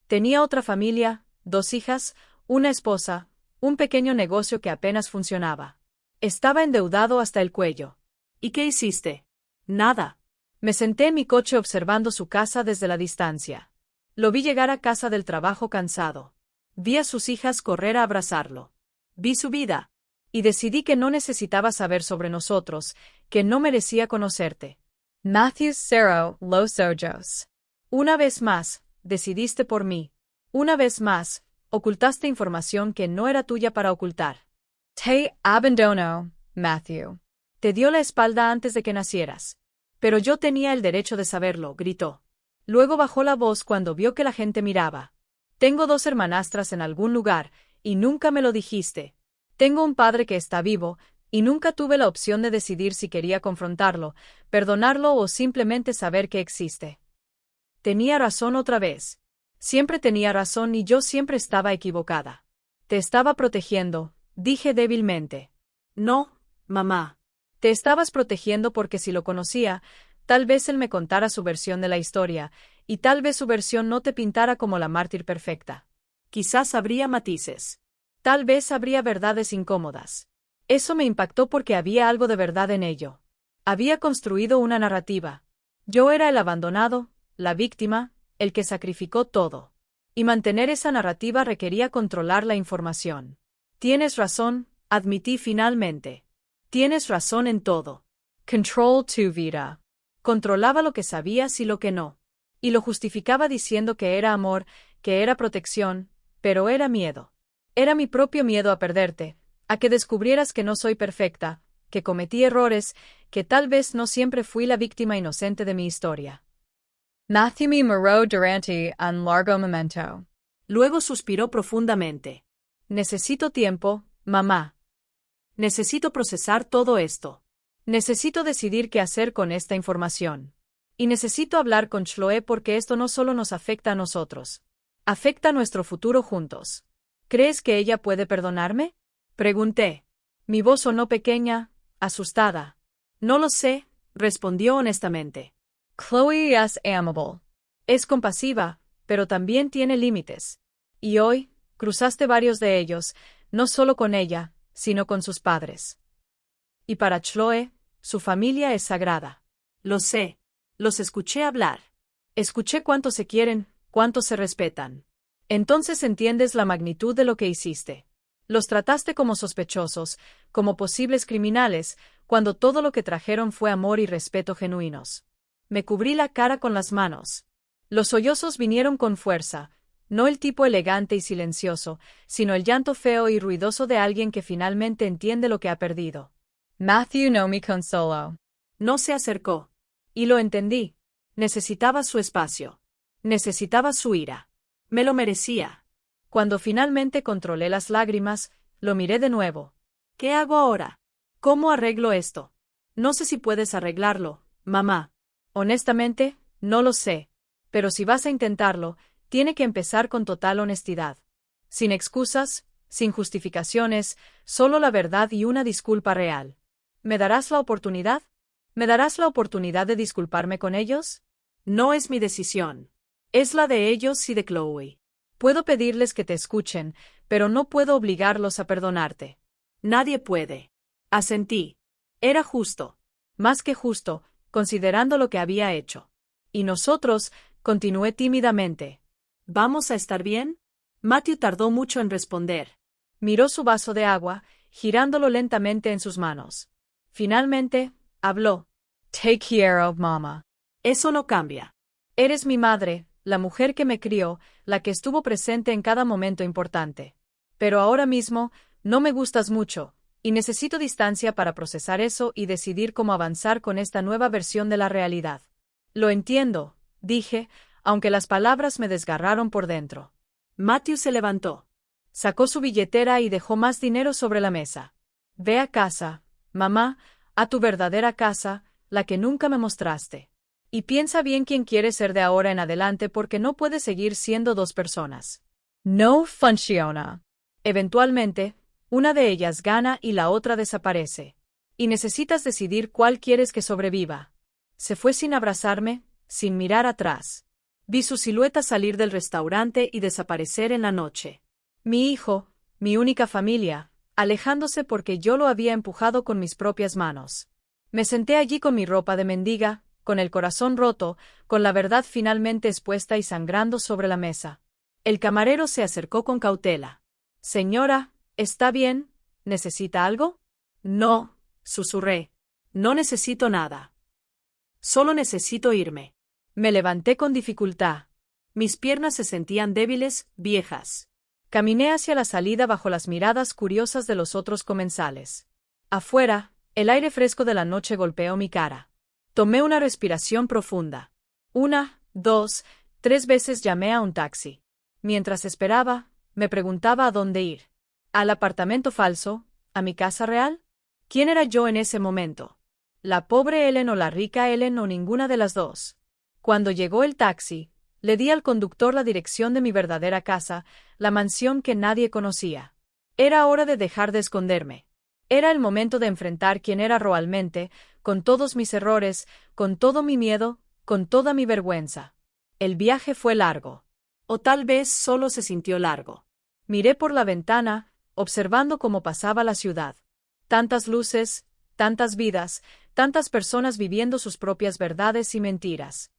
Tenía otra familia, 2 hijas, una esposa, un pequeño negocio que apenas funcionaba. Estaba endeudado hasta el cuello. ¿Y qué hiciste? Nada. Me senté en mi coche observando su casa desde la distancia. Lo vi llegar a casa del trabajo cansado. Vi a sus hijas correr a abrazarlo. Vi su vida. Y decidí que no necesitaba saber sobre nosotros, que no merecía conocerte. Matthew Cero Los Ojos. Una vez más, decidiste por mí. Una vez más, ocultaste información que no era tuya para ocultar. Te abandono, Matthew. Te dio la espalda antes de que nacieras. Pero yo tenía el derecho de saberlo, gritó. Luego bajó la voz cuando vio que la gente miraba. Tengo 2 hermanastras en algún lugar, y nunca me lo dijiste. Tengo un padre que está vivo, y nunca tuve la opción de decidir si quería confrontarlo, perdonarlo o simplemente saber que existe. Tenía razón otra vez. Siempre tenía razón y yo siempre estaba equivocada. Te estaba protegiendo, dije débilmente. No, mamá. Te estabas protegiendo porque si lo conocía, tal vez él me contara su versión de la historia, y tal vez su versión no te pintara como la mártir perfecta. Quizás habría matices. Tal vez habría verdades incómodas. Eso me impactó porque había algo de verdad en ello. Había construido una narrativa. Yo era el abandonado, la víctima, el que sacrificó todo. Y mantener esa narrativa requería controlar la información. Tienes razón, admití finalmente. Tienes razón en todo. Control tu vida. Controlaba lo que sabías y lo que no. Y lo justificaba diciendo que era amor, que era protección, pero era miedo. Era mi propio miedo a perderte, a que descubrieras que no soy perfecta, que cometí errores, que tal vez no siempre fui la víctima inocente de mi historia. Matthew me miró durante un largo momento. Luego suspiró profundamente. Necesito tiempo, mamá. Necesito procesar todo esto. Necesito decidir qué hacer con esta información. Y necesito hablar con Chloe porque esto no solo nos afecta a nosotros. Afecta a nuestro futuro juntos. ¿Crees que ella puede perdonarme? Pregunté. Mi voz sonó pequeña, asustada. No lo sé, respondió honestamente. Chloe es amable. Es compasiva, pero también tiene límites. Y hoy, cruzaste varios de ellos, no solo con ella, sino con sus padres. Y para Chloe, su familia es sagrada. Lo sé. Los escuché hablar. Escuché cuánto se quieren, cuánto se respetan. Entonces entiendes la magnitud de lo que hiciste. Los trataste como sospechosos, como posibles criminales, cuando todo lo que trajeron fue amor y respeto genuinos. Me cubrí la cara con las manos. Los sollozos vinieron con fuerza, no el tipo elegante y silencioso, sino el llanto feo y ruidoso de alguien que finalmente entiende lo que ha perdido. Matthew no me consoló. No se acercó. Y lo entendí. Necesitaba su espacio. Necesitaba su ira. Me lo merecía. Cuando finalmente controlé las lágrimas, lo miré de nuevo. ¿Qué hago ahora? ¿Cómo arreglo esto? No sé si puedes arreglarlo, mamá. Honestamente, no lo sé. Pero si vas a intentarlo, tiene que empezar con total honestidad. Sin excusas, sin justificaciones, solo la verdad y una disculpa real. ¿Me darás la oportunidad? ¿Me darás la oportunidad de disculparme con ellos? No es mi decisión. Es la de ellos y de Chloe. Puedo pedirles que te escuchen, pero no puedo obligarlos a perdonarte. Nadie puede. Asentí. Era justo. Más que justo, considerando lo que había hecho. Y nosotros, continué tímidamente. ¿Vamos a estar bien? Matthew tardó mucho en responder. Miró su vaso de agua, girándolo lentamente en sus manos. Finalmente, habló. Take care of mama. Eso no cambia. Eres mi madre, la mujer que me crió, la que estuvo presente en cada momento importante. Pero ahora mismo, no me gustas mucho, y necesito distancia para procesar eso y decidir cómo avanzar con esta nueva versión de la realidad. Lo entiendo, dije, aunque las palabras me desgarraron por dentro. Matthew se levantó. Sacó su billetera y dejó más dinero sobre la mesa. Ve a casa, mamá, a tu verdadera casa, la que nunca me mostraste. Y piensa bien quién quieres ser de ahora en adelante porque no puedes seguir siendo dos personas. No funciona. Eventualmente, una de ellas gana y la otra desaparece. Y necesitas decidir cuál quieres que sobreviva. Se fue sin abrazarme, sin mirar atrás. Vi su silueta salir del restaurante y desaparecer en la noche. Mi hijo, mi única familia, alejándose porque yo lo había empujado con mis propias manos. Me senté allí con mi ropa de mendiga, con el corazón roto, con la verdad finalmente expuesta y sangrando sobre la mesa. El camarero se acercó con cautela. Señora, ¿está bien? ¿Necesita algo? No, susurré. No necesito nada. Solo necesito irme. Me levanté con dificultad. Mis piernas se sentían débiles, viejas. Caminé hacia la salida bajo las miradas curiosas de los otros comensales. Afuera, el aire fresco de la noche golpeó mi cara. Tomé una respiración profunda. 1, 2, 3 veces llamé a un taxi. Mientras esperaba, me preguntaba a dónde ir. ¿Al apartamento falso? ¿A mi casa real? ¿Quién era yo en ese momento? ¿La pobre Ellen o la rica Ellen o ninguna de las dos? Cuando llegó el taxi, le di al conductor la dirección de mi verdadera casa, la mansión que nadie conocía. Era hora de dejar de esconderme. Era el momento de enfrentar quién era realmente, con todos mis errores, con todo mi miedo, con toda mi vergüenza. El viaje fue largo. O tal vez solo se sintió largo. Miré por la ventana, observando cómo pasaba la ciudad. Tantas luces, tantas vidas, tantas personas viviendo sus propias verdades y mentiras.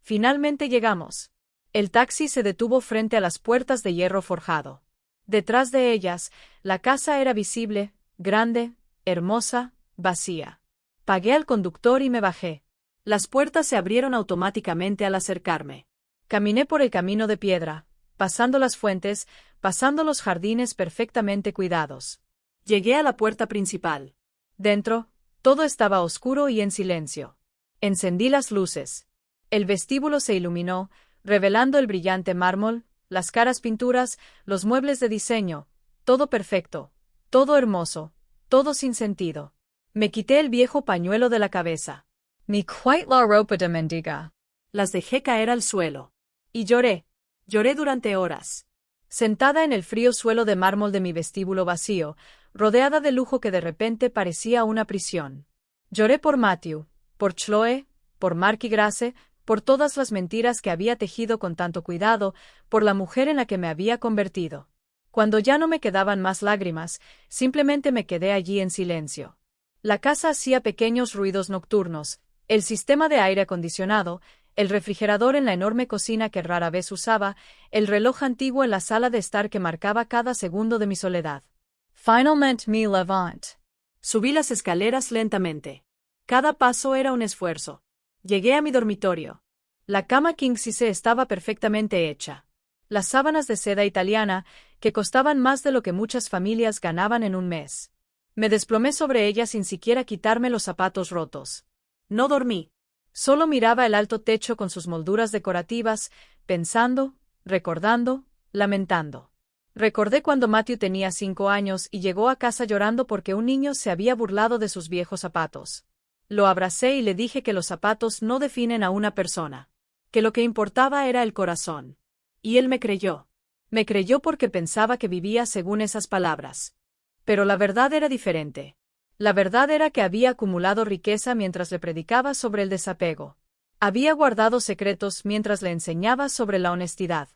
Finalmente llegamos. El taxi se detuvo frente a las puertas de hierro forjado. Detrás de ellas, la casa era visible, grande, hermosa, vacía. Pagué al conductor y me bajé. Las puertas se abrieron automáticamente al acercarme. Caminé por el camino de piedra, pasando las fuentes, pasando los jardines perfectamente cuidados. Llegué a la puerta principal. Dentro, todo estaba oscuro y en silencio. Encendí las luces. El vestíbulo se iluminó, revelando el brillante mármol, las caras pinturas, los muebles de diseño, todo perfecto, todo hermoso, todo sin sentido. Me quité el viejo pañuelo de la cabeza. Ni quite la ropa de mendiga. Las dejé caer al suelo. Y lloré. Lloré durante horas. Sentada en el frío suelo de mármol de mi vestíbulo vacío, rodeada de lujo que de repente parecía una prisión. Lloré por Matthew, por Chloe, por Mark y Grace, por todas las mentiras que había tejido con tanto cuidado, por la mujer en la que me había convertido. Cuando ya no me quedaban más lágrimas, simplemente me quedé allí en silencio. La casa hacía pequeños ruidos nocturnos, el sistema de aire acondicionado, el refrigerador en la enorme cocina que rara vez usaba, el reloj antiguo en la sala de estar que marcaba cada segundo de mi soledad. Finalmente me levant. Subí las escaleras lentamente. Cada paso era un esfuerzo. Llegué a mi dormitorio. La cama king size estaba perfectamente hecha. Las sábanas de seda italiana, que costaban más de lo que muchas familias ganaban en un mes. Me desplomé sobre ella sin siquiera quitarme los zapatos rotos. No dormí. Solo miraba el alto techo con sus molduras decorativas, pensando, recordando, lamentando. Recordé cuando Matthew tenía 5 años y llegó a casa llorando porque un niño se había burlado de sus viejos zapatos. Lo abracé y le dije que los zapatos no definen a una persona, que lo que importaba era el corazón. Y él me creyó. Me creyó porque pensaba que vivía según esas palabras. Pero la verdad era diferente. La verdad era que había acumulado riqueza mientras le predicaba sobre el desapego. Había guardado secretos mientras le enseñaba sobre la honestidad.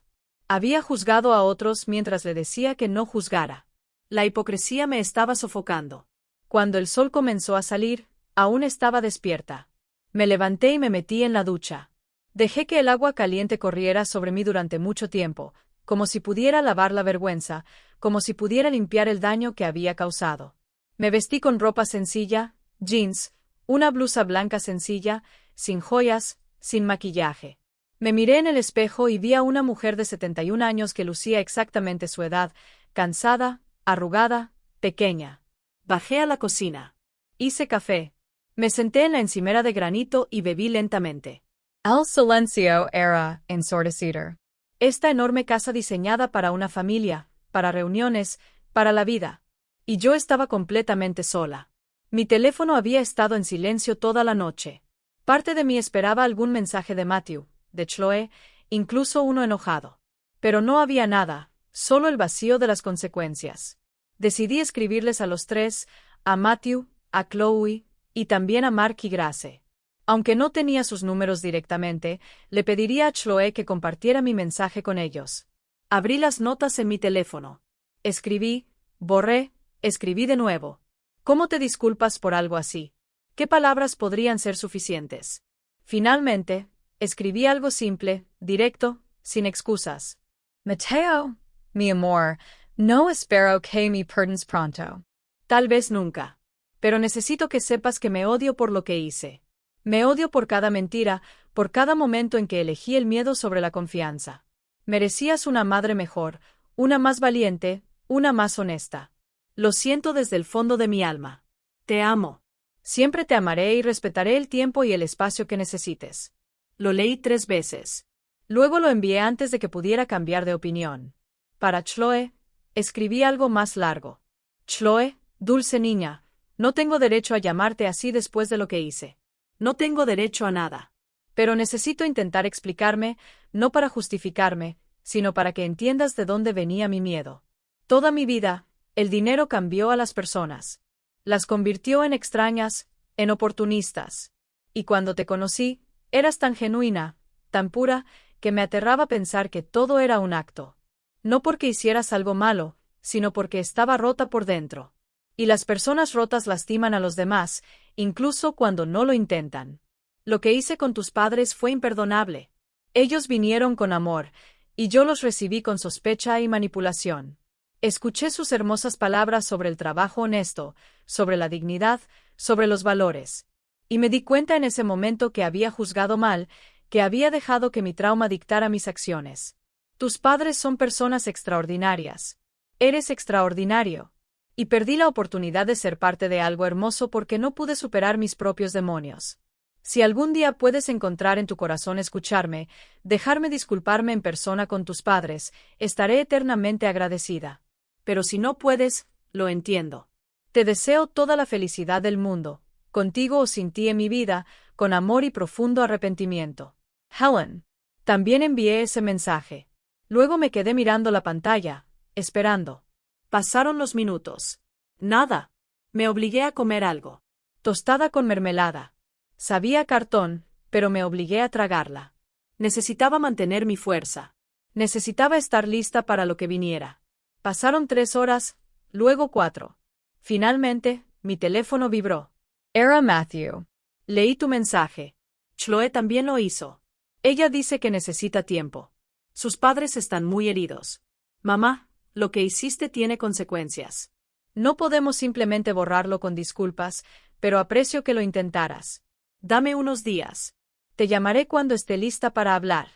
Había juzgado a otros mientras le decía que no juzgara. La hipocresía me estaba sofocando. Cuando el sol comenzó a salir, aún estaba despierta. Me levanté y me metí en la ducha. Dejé que el agua caliente corriera sobre mí durante mucho tiempo, como si pudiera lavar la vergüenza, como si pudiera limpiar el daño que había causado. Me vestí con ropa sencilla, jeans, una blusa blanca sencilla, sin joyas, sin maquillaje. Me miré en el espejo y vi a una mujer de 71 años que lucía exactamente su edad, cansada, arrugada, pequeña. Bajé a la cocina. Hice café. Me senté en la encimera de granito y bebí lentamente. El silencio era ensordecedor. Esta enorme casa diseñada para una familia, para reuniones, para la vida. Y yo estaba completamente sola. Mi teléfono había estado en silencio toda la noche. Parte de mí esperaba algún mensaje de Matthew, de Chloe, incluso uno enojado. Pero no había nada, solo el vacío de las consecuencias. Decidí escribirles a los tres, a Matthew, a Chloe, y también a Mark y Grace. Aunque no tenía sus números directamente, le pediría a Chloe que compartiera mi mensaje con ellos. Abrí las notas en mi teléfono. Escribí, borré, escribí de nuevo. ¿Cómo te disculpas por algo así? ¿Qué palabras podrían ser suficientes? Finalmente, escribí algo simple, directo, sin excusas. Mateo, mi amor, no espero que me perdones pronto. Tal vez nunca. Pero necesito que sepas que me odio por lo que hice. Me odio por cada mentira, por cada momento en que elegí el miedo sobre la confianza. Merecías una madre mejor, una más valiente, una más honesta. Lo siento desde el fondo de mi alma. Te amo. Siempre te amaré y respetaré el tiempo y el espacio que necesites. Lo leí 3 veces. Luego lo envié antes de que pudiera cambiar de opinión. Para Chloe, escribí algo más largo. Chloe, dulce niña, no tengo derecho a llamarte así después de lo que hice. No tengo derecho a nada. Pero necesito intentar explicarme, no para justificarme, sino para que entiendas de dónde venía mi miedo. Toda mi vida, el dinero cambió a las personas. Las convirtió en extrañas, en oportunistas. Y cuando te conocí, eras tan genuina, tan pura, que me aterraba pensar que todo era un acto. No porque hicieras algo malo, sino porque estaba rota por dentro. Y las personas rotas lastiman a los demás, incluso cuando no lo intentan. Lo que hice con tus padres fue imperdonable. Ellos vinieron con amor, y yo los recibí con sospecha y manipulación. Escuché sus hermosas palabras sobre el trabajo honesto, sobre la dignidad, sobre los valores. Y me di cuenta en ese momento que había juzgado mal, que había dejado que mi trauma dictara mis acciones. Tus padres son personas extraordinarias. Eres extraordinario. Y perdí la oportunidad de ser parte de algo hermoso porque no pude superar mis propios demonios. Si algún día puedes encontrar en tu corazón escucharme, dejarme disculparme en persona con tus padres, estaré eternamente agradecida. Pero si no puedes, lo entiendo. Te deseo toda la felicidad del mundo, contigo o sin ti en mi vida, con amor y profundo arrepentimiento. Helen. También envié ese mensaje. Luego me quedé mirando la pantalla, esperando. Pasaron los minutos. Nada. Me obligué a comer algo. Tostada con mermelada. Sabía cartón, pero me obligué a tragarla. Necesitaba mantener mi fuerza. Necesitaba estar lista para lo que viniera. Pasaron 3 horas, luego 4. Finalmente, mi teléfono vibró. Era Matthew. Leí tu mensaje. Chloe también lo hizo. Ella dice que necesita tiempo. Sus padres están muy heridos. Mamá, lo que hiciste tiene consecuencias. No podemos simplemente borrarlo con disculpas, pero aprecio que lo intentaras. Dame unos días. Te llamaré cuando esté lista para hablar.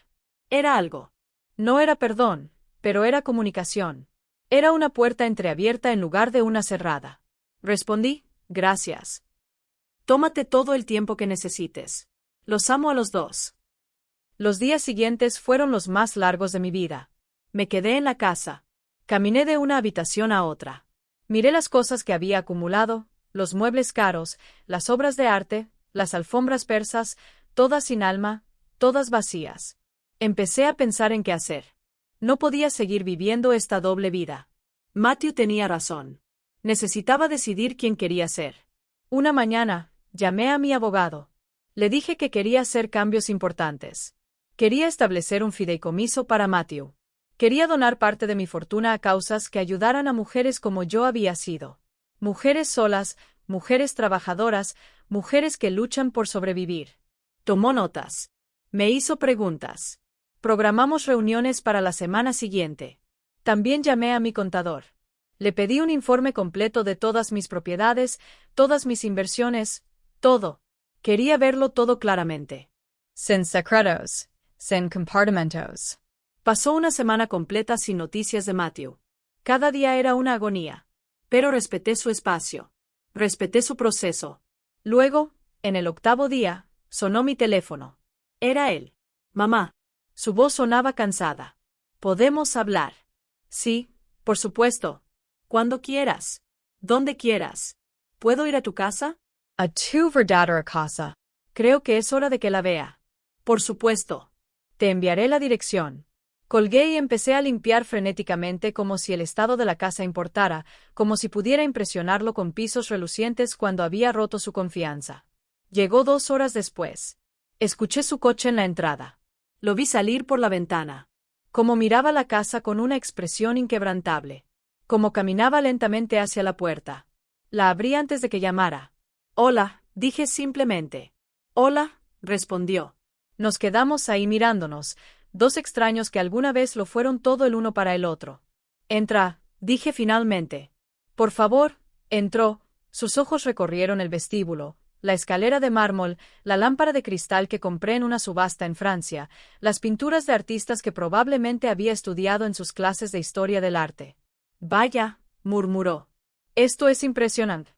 Era algo. No era perdón, pero era comunicación. Era una puerta entreabierta en lugar de una cerrada. Respondí, gracias. Tómate todo el tiempo que necesites. Los amo a los dos. Los días siguientes fueron los más largos de mi vida. Me quedé en la casa. Caminé de una habitación a otra. Miré las cosas que había acumulado, los muebles caros, las obras de arte, las alfombras persas, todas sin alma, todas vacías. Empecé a pensar en qué hacer. No podía seguir viviendo esta doble vida. Matthew tenía razón. Necesitaba decidir quién quería ser. Una mañana, llamé a mi abogado. Le dije que quería hacer cambios importantes. Quería establecer un fideicomiso para Matthew. Quería donar parte de mi fortuna a causas que ayudaran a mujeres como yo había sido. Mujeres solas, mujeres trabajadoras, mujeres que luchan por sobrevivir. Tomó notas. Me hizo preguntas. Programamos reuniones para la semana siguiente. También llamé a mi contador. Le pedí un informe completo de todas mis propiedades, todas mis inversiones, todo. Quería verlo todo claramente. Sin secretos, sin compartimentos. Pasó una semana completa sin noticias de Matthew. Cada día era una agonía. Pero respeté su espacio. Respeté su proceso. Luego, en el 8º día, sonó mi teléfono. Era él. Mamá. Su voz sonaba cansada. ¿Podemos hablar? Sí, por supuesto. Cuando quieras. Donde quieras. ¿Puedo ir a tu casa? A tu verdadera casa. Creo que es hora de que la vea. Por supuesto. Te enviaré la dirección. Colgué y empecé a limpiar frenéticamente como si el estado de la casa importara, como si pudiera impresionarlo con pisos relucientes cuando había roto su confianza. Llegó 2 horas después. Escuché su coche en la entrada. Lo vi salir por la ventana. Como miraba la casa con una expresión inquebrantable. Como caminaba lentamente hacia la puerta. La abrí antes de que llamara. Hola, dije simplemente. Hola, respondió. Nos quedamos ahí mirándonos, 2 extraños que alguna vez lo fueron todo el uno para el otro. Entra, dije finalmente. Por favor, entró. Sus ojos recorrieron el vestíbulo, la escalera de mármol, la lámpara de cristal que compré en una subasta en Francia, las pinturas de artistas que probablemente había estudiado en sus clases de historia del arte. Vaya, murmuró. Esto es impresionante.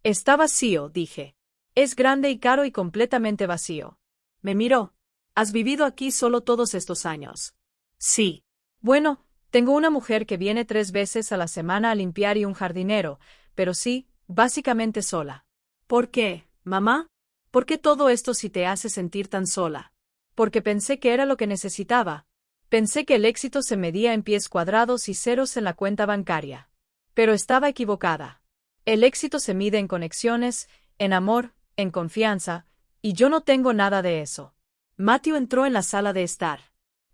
Está vacío, dije. Es grande y caro y completamente vacío. Me miró. ¿Has vivido aquí solo todos estos años? Sí. Bueno, tengo una mujer que viene 3 veces a la semana a limpiar y un jardinero, pero sí, básicamente sola. ¿Por qué, mamá? ¿Por qué todo esto si te hace sentir tan sola? Porque pensé que era lo que necesitaba. Pensé que el éxito se medía en pies cuadrados y ceros en la cuenta bancaria. Pero estaba equivocada. El éxito se mide en conexiones, en amor, en confianza, y yo no tengo nada de eso. Matthew entró en la sala de estar.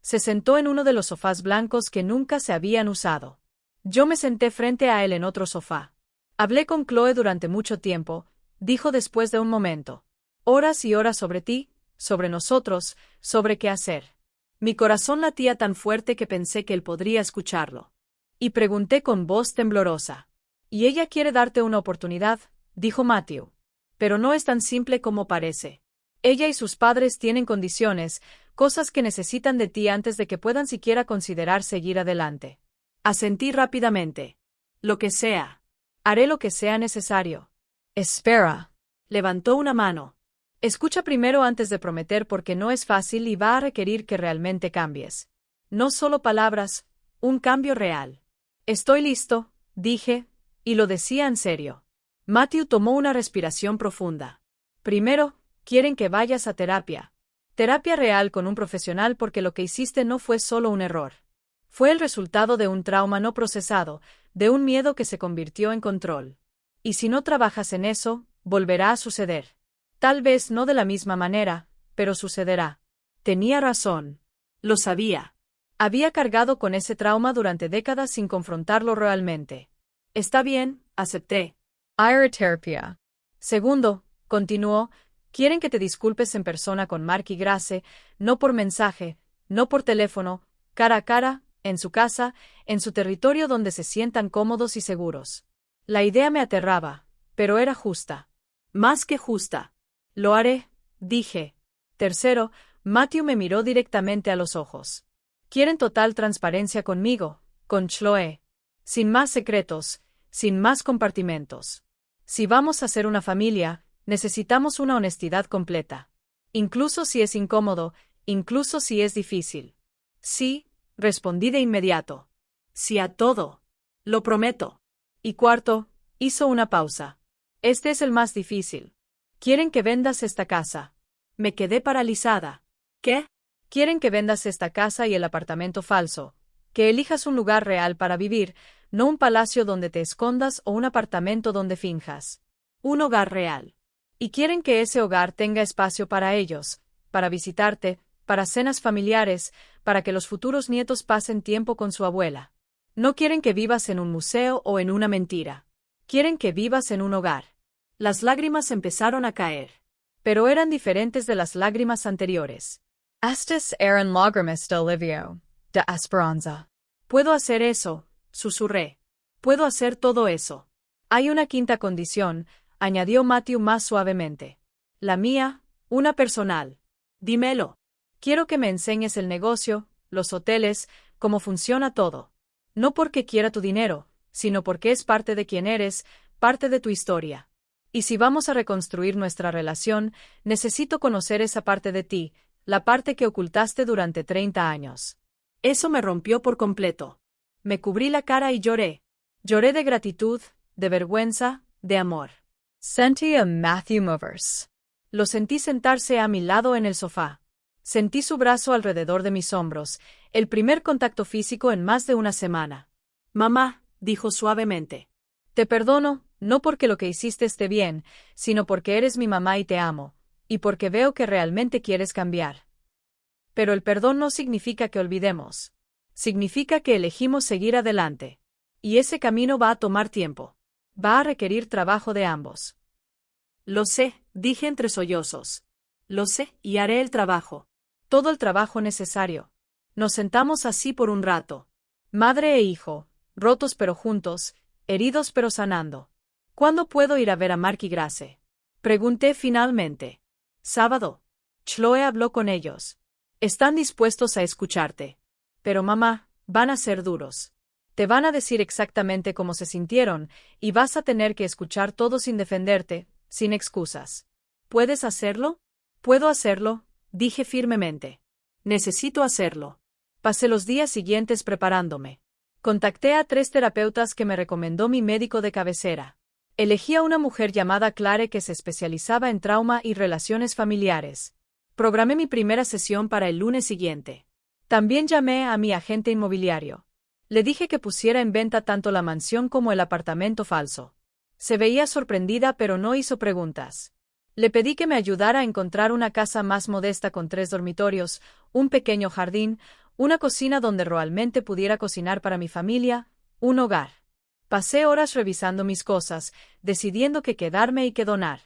Se sentó en uno de los sofás blancos que nunca se habían usado. Yo me senté frente a él en otro sofá. Hablé con Chloe durante mucho tiempo, dijo después de un momento. Horas y horas sobre ti, sobre nosotros, sobre qué hacer. Mi corazón latía tan fuerte que pensé que él podría escucharlo. Y pregunté con voz temblorosa. Y ella quiere darte una oportunidad, dijo Matthew. Pero no es tan simple como parece. Ella y sus padres tienen condiciones, cosas que necesitan de ti antes de que puedan siquiera considerar seguir adelante. Asentí rápidamente. Lo que sea. Haré lo que sea necesario. Espera. Levantó una mano. Escucha primero antes de prometer porque no es fácil y va a requerir que realmente cambies. No solo palabras, un cambio real. Estoy listo, dije, y lo decía en serio. Matthew tomó una respiración profunda. Primero, quieren que vayas a terapia. Terapia real con un profesional porque lo que hiciste no fue solo un error. Fue el resultado de un trauma no procesado, de un miedo que se convirtió en control. Y si no trabajas en eso, volverá a suceder. Tal vez no de la misma manera, pero sucederá. Tenía razón. Lo sabía. Había cargado con ese trauma durante décadas sin confrontarlo realmente. Está bien, acepté. Terapia. Segundo, continuó, quieren que te disculpes en persona con Marky Grace, no por mensaje, no por teléfono, cara a cara, en su casa, en su territorio donde se sientan cómodos y seguros. La idea me aterraba, pero era justa. Más que justa. Lo haré, dije. Tercero, Matthew me miró directamente a los ojos. Quieren total transparencia conmigo, con Chloe. Sin más secretos, sin más compartimentos. Si vamos a ser una familia, necesitamos una honestidad completa. Incluso si es incómodo, incluso si es difícil. Sí, respondí de inmediato. Sí a todo. Lo prometo. Y cuarto, hizo una pausa. Este es el más difícil. Quieren que vendas esta casa. Me quedé paralizada. ¿Qué? Quieren que vendas esta casa y el apartamento falso. Que elijas un lugar real para vivir, no un palacio donde te escondas o un apartamento donde finjas. Un hogar real. Y quieren que ese hogar tenga espacio para ellos, para visitarte, para cenas familiares, para que los futuros nietos pasen tiempo con su abuela. No quieren que vivas en un museo o en una mentira. Quieren que vivas en un hogar. Las lágrimas empezaron a caer. Pero eran diferentes de las lágrimas anteriores. Estas eran lágrimas de alivio, de esperanza. Puedo hacer eso, susurré. Puedo hacer todo eso. Hay una quinta condición, añadió Matthew más suavemente. La mía, una personal. Dímelo. Quiero que me enseñes el negocio, los hoteles, cómo funciona todo. No porque quiera tu dinero, sino porque es parte de quién eres, parte de tu historia. Y si vamos a reconstruir nuestra relación, necesito conocer esa parte de ti, la parte que ocultaste durante 30 años. Eso me rompió por completo. Me cubrí la cara y lloré. Lloré de gratitud, de vergüenza, de amor. Sentí a Matthew moverse. Lo sentí sentarse a mi lado en el sofá. Sentí su brazo alrededor de mis hombros, el primer contacto físico en más de una semana. Mamá, dijo suavemente. Te perdono, no porque lo que hiciste esté bien, sino porque eres mi mamá y te amo, y porque veo que realmente quieres cambiar. Pero el perdón no significa que olvidemos. Significa que elegimos seguir adelante. Y ese camino va a tomar tiempo. Va a requerir trabajo de ambos. Lo sé, dije entre sollozos. Lo sé, y haré el trabajo. Todo el trabajo necesario. Nos sentamos así por un rato. Madre e hijo, rotos pero juntos, heridos pero sanando. ¿Cuándo puedo ir a ver a Marky Grace? Pregunté finalmente. Sábado. Chloe habló con ellos. Están dispuestos a escucharte. Pero mamá, van a ser duros. Te van a decir exactamente cómo se sintieron, y vas a tener que escuchar todo sin defenderte, sin excusas. ¿Puedes hacerlo? Puedo hacerlo, dije firmemente. Necesito hacerlo. Pasé los días siguientes preparándome. Contacté a 3 terapeutas que me recomendó mi médico de cabecera. Elegí a una mujer llamada Clare que se especializaba en trauma y relaciones familiares. Programé mi primera sesión para el lunes siguiente. También llamé a mi agente inmobiliario. Le dije que pusiera en venta tanto la mansión como el apartamento falso. Se veía sorprendida pero no hizo preguntas. Le pedí que me ayudara a encontrar una casa más modesta con 3 dormitorios, un pequeño jardín, una cocina donde realmente pudiera cocinar para mi familia, un hogar. Pasé horas revisando mis cosas, decidiendo qué quedarme y qué donar.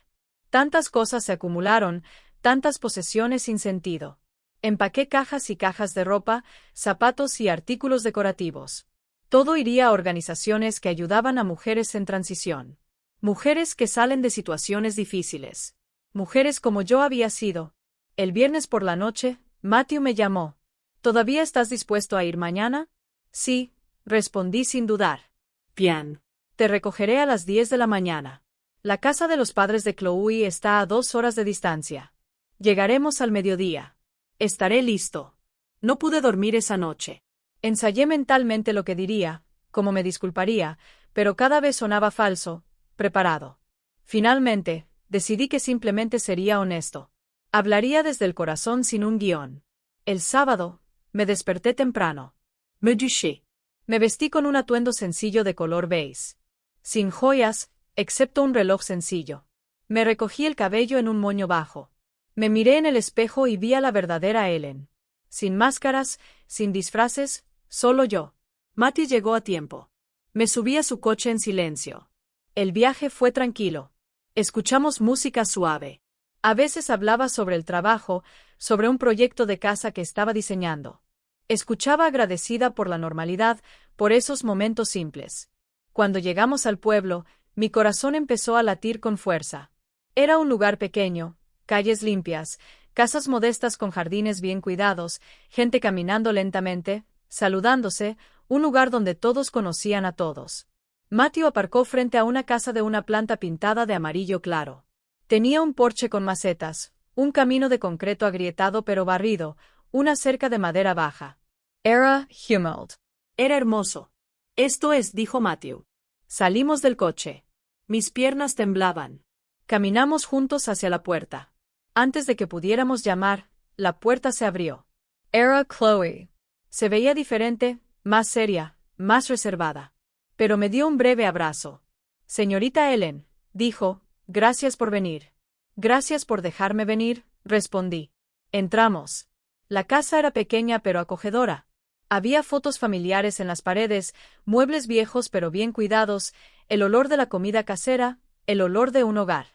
Tantas cosas se acumularon, tantas posesiones sin sentido. Empaqué cajas y cajas de ropa, zapatos y artículos decorativos. Todo iría a organizaciones que ayudaban a mujeres en transición. Mujeres que salen de situaciones difíciles. Mujeres como yo había sido. El viernes por la noche, Matthew me llamó. ¿Todavía estás dispuesto a ir mañana? Sí, respondí sin dudar. Bien. Te recogeré a las 10 de la mañana. La casa de los padres de Chloe está a 2 horas de distancia. Llegaremos al mediodía. Estaré listo. No pude dormir esa noche. Ensayé mentalmente lo que diría, cómo me disculparía, pero cada vez sonaba falso, preparado. Finalmente, decidí que simplemente sería honesto. Hablaría desde el corazón sin un guión. El sábado, me desperté temprano. Me duché. Me vestí con un atuendo sencillo de color beige. Sin joyas, excepto un reloj sencillo. Me recogí el cabello en un moño bajo. Me miré en el espejo y vi a la verdadera Ellen. Sin máscaras, sin disfraces, solo yo. Matty llegó a tiempo. Me subí a su coche en silencio. El viaje fue tranquilo. Escuchamos música suave. A veces hablaba sobre el trabajo, sobre un proyecto de casa que estaba diseñando. Escuchaba agradecida por la normalidad, por esos momentos simples. Cuando llegamos al pueblo, mi corazón empezó a latir con fuerza. Era un lugar pequeño, calles limpias, casas modestas con jardines bien cuidados, gente caminando lentamente, saludándose, un lugar donde todos conocían a todos. Matthew aparcó frente a una casa de una planta pintada de amarillo claro. Tenía un porche con macetas, un camino de concreto agrietado pero barrido, una cerca de madera baja. Era humbled. Era hermoso. Esto es, dijo Matthew. Salimos del coche. Mis piernas temblaban. Caminamos juntos hacia la puerta. Antes de que pudiéramos llamar, la puerta se abrió. Era Chloe. Se veía diferente, más seria, más reservada. Pero me dio un breve abrazo. Señorita Ellen, dijo, gracias por venir. Gracias por dejarme venir, respondí. Entramos. La casa era pequeña pero acogedora. Había fotos familiares en las paredes, muebles viejos pero bien cuidados, el olor de la comida casera, el olor de un hogar.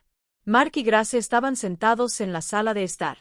Mark y Grace estaban sentados en la sala de estar.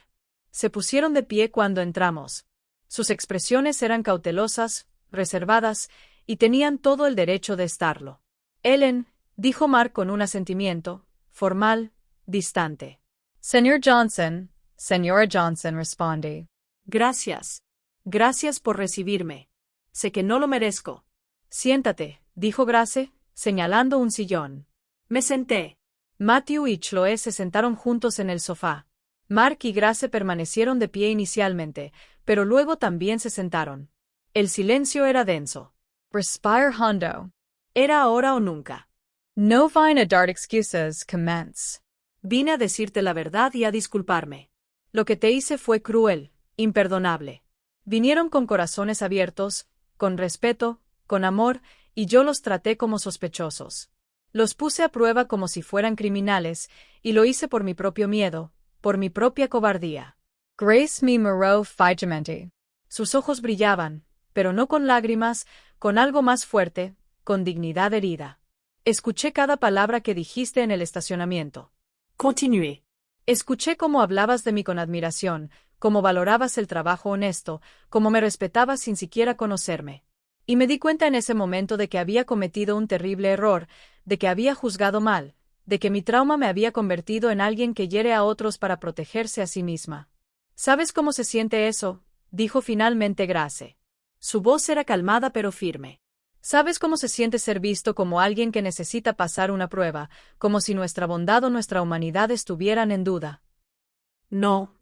Se pusieron de pie cuando entramos. Sus expresiones eran cautelosas, reservadas, y tenían todo el derecho de estarlo. Ellen, dijo Mark con un asentimiento, formal, distante. Señor Johnson, señora Johnson, respondí. Gracias. Gracias por recibirme. Sé que no lo merezco. Siéntate, dijo Grace, señalando un sillón. Me senté. Matthew y Chloe se sentaron juntos en el sofá. Mark y Grace permanecieron de pie inicialmente, pero luego también se sentaron. El silencio era denso. Respire hondo. Era ahora o nunca. No vine a dar excuses, commence. Vine a decirte la verdad y a disculparme. Lo que te hice fue cruel, imperdonable. Vinieron con corazones abiertos, con respeto, con amor, y yo los traté como sospechosos. Los puse a prueba como si fueran criminales, y lo hice por mi propio miedo, por mi propia cobardía. Grace me miró fijamente. Sus ojos brillaban, pero no con lágrimas, con algo más fuerte, con dignidad herida. Escuché cada palabra que dijiste en el estacionamiento. Continué. Escuché cómo hablabas de mí con admiración, cómo valorabas el trabajo honesto, cómo me respetabas sin siquiera conocerme. Y me di cuenta en ese momento de que había cometido un terrible error, de que había juzgado mal, de que mi trauma me había convertido en alguien que hiere a otros para protegerse a sí misma. ¿Sabes cómo se siente eso?, dijo finalmente Grace. Su voz era calmada pero firme. ¿Sabes cómo se siente ser visto como alguien que necesita pasar una prueba, como si nuestra bondad o nuestra humanidad estuvieran en duda? No,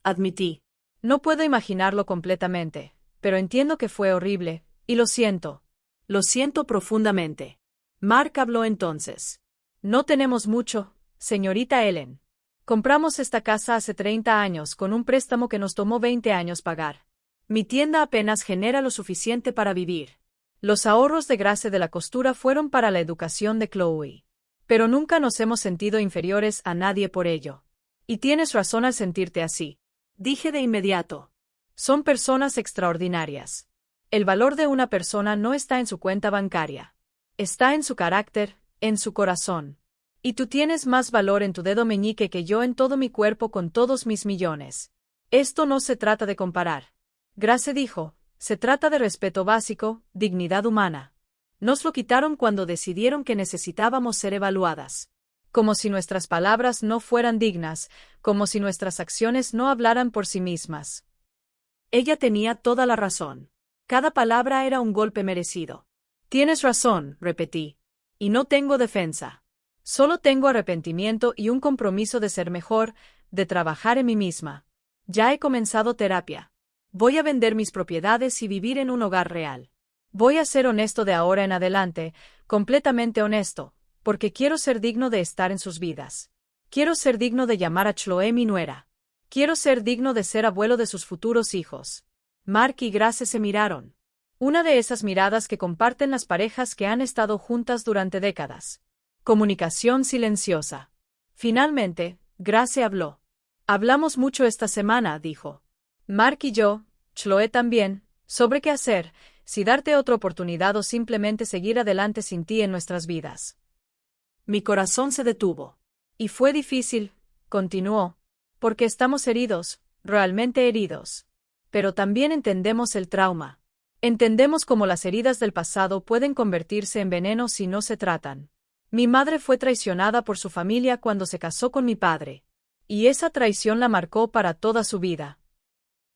admití. No puedo imaginarlo completamente, pero entiendo que fue horrible, y lo siento. Lo siento profundamente. Mark habló entonces. No tenemos mucho, señorita Ellen. Compramos esta casa hace 30 años con un préstamo que nos tomó 20 años pagar. Mi tienda apenas genera lo suficiente para vivir. Los ahorros de Grace de la costura fueron para la educación de Chloe. Pero nunca nos hemos sentido inferiores a nadie por ello. Y tienes razón al sentirte así. Dije de inmediato. Son personas extraordinarias. El valor de una persona no está en su cuenta bancaria. Está en su carácter, en su corazón. Y tú tienes más valor en tu dedo meñique que yo en todo mi cuerpo con todos mis millones. Esto no se trata de comparar. Grace dijo, se trata de respeto básico, dignidad humana. Nos lo quitaron cuando decidieron que necesitábamos ser evaluadas. Como si nuestras palabras no fueran dignas, como si nuestras acciones no hablaran por sí mismas. Ella tenía toda la razón. Cada palabra era un golpe merecido. Tienes razón, repetí. Y no tengo defensa. Solo tengo arrepentimiento y un compromiso de ser mejor, de trabajar en mí misma. Ya he comenzado terapia. Voy a vender mis propiedades y vivir en un hogar real. Voy a ser honesto de ahora en adelante, completamente honesto, porque quiero ser digno de estar en sus vidas. Quiero ser digno de llamar a Chloe mi nuera. Quiero ser digno de ser abuelo de sus futuros hijos. Mark y Grace se miraron. Una de esas miradas que comparten las parejas que han estado juntas durante décadas. Comunicación silenciosa. Finalmente, Grace habló. Hablamos mucho esta semana, dijo. Mark y yo, Chloe también, sobre qué hacer, si darte otra oportunidad o simplemente seguir adelante sin ti en nuestras vidas. Mi corazón se detuvo. Y fue difícil, continuó, porque estamos heridos, realmente heridos. Pero también entendemos el trauma. Entendemos cómo las heridas del pasado pueden convertirse en veneno si no se tratan. Mi madre fue traicionada por su familia cuando se casó con mi padre. Y esa traición la marcó para toda su vida.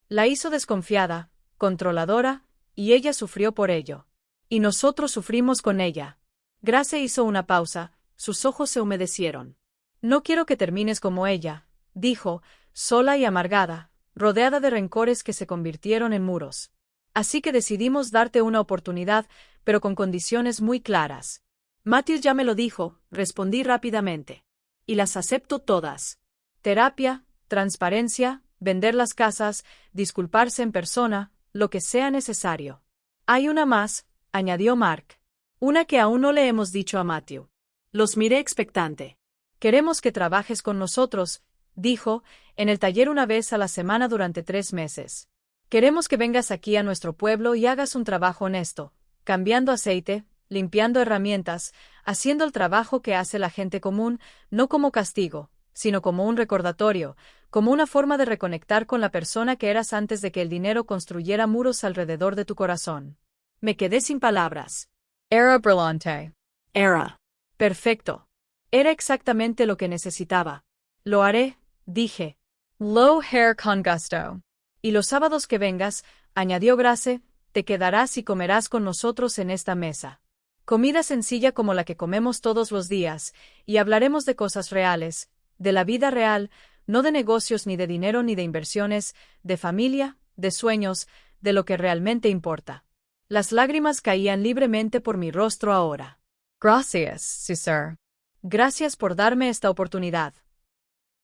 La hizo desconfiada, controladora, y ella sufrió por ello. Y nosotros sufrimos con ella. Grace hizo una pausa, sus ojos se humedecieron. No quiero que termines como ella, dijo, sola y amargada, rodeada de rencores que se convirtieron en muros. Así que decidimos darte una oportunidad, pero con condiciones muy claras. Matthews ya me lo dijo, respondí rápidamente. Y las acepto todas. Terapia, transparencia, vender las casas, disculparse en persona, lo que sea necesario. Hay una más, añadió Mark. Una que aún no le hemos dicho a Matthew. Los miré expectante. Queremos que trabajes con nosotros, dijo, en el taller una vez a la semana durante 3 meses. Queremos que vengas aquí a nuestro pueblo y hagas un trabajo honesto, cambiando aceite, limpiando herramientas, haciendo el trabajo que hace la gente común, no como castigo, sino como un recordatorio, como una forma de reconectar con la persona que eras antes de que el dinero construyera muros alrededor de tu corazón. Me quedé sin palabras. Era brillante. Era. Perfecto. Era exactamente lo que necesitaba. Lo haré, dije. Low hair con gusto. Y los sábados que vengas, añadió Grace, te quedarás y comerás con nosotros en esta mesa. Comida sencilla como la que comemos todos los días, y hablaremos de cosas reales, de la vida real, no de negocios ni de dinero ni de inversiones, de familia, de sueños, de lo que realmente importa. Las lágrimas caían libremente por mi rostro ahora. Gracias, César. Gracias por darme esta oportunidad.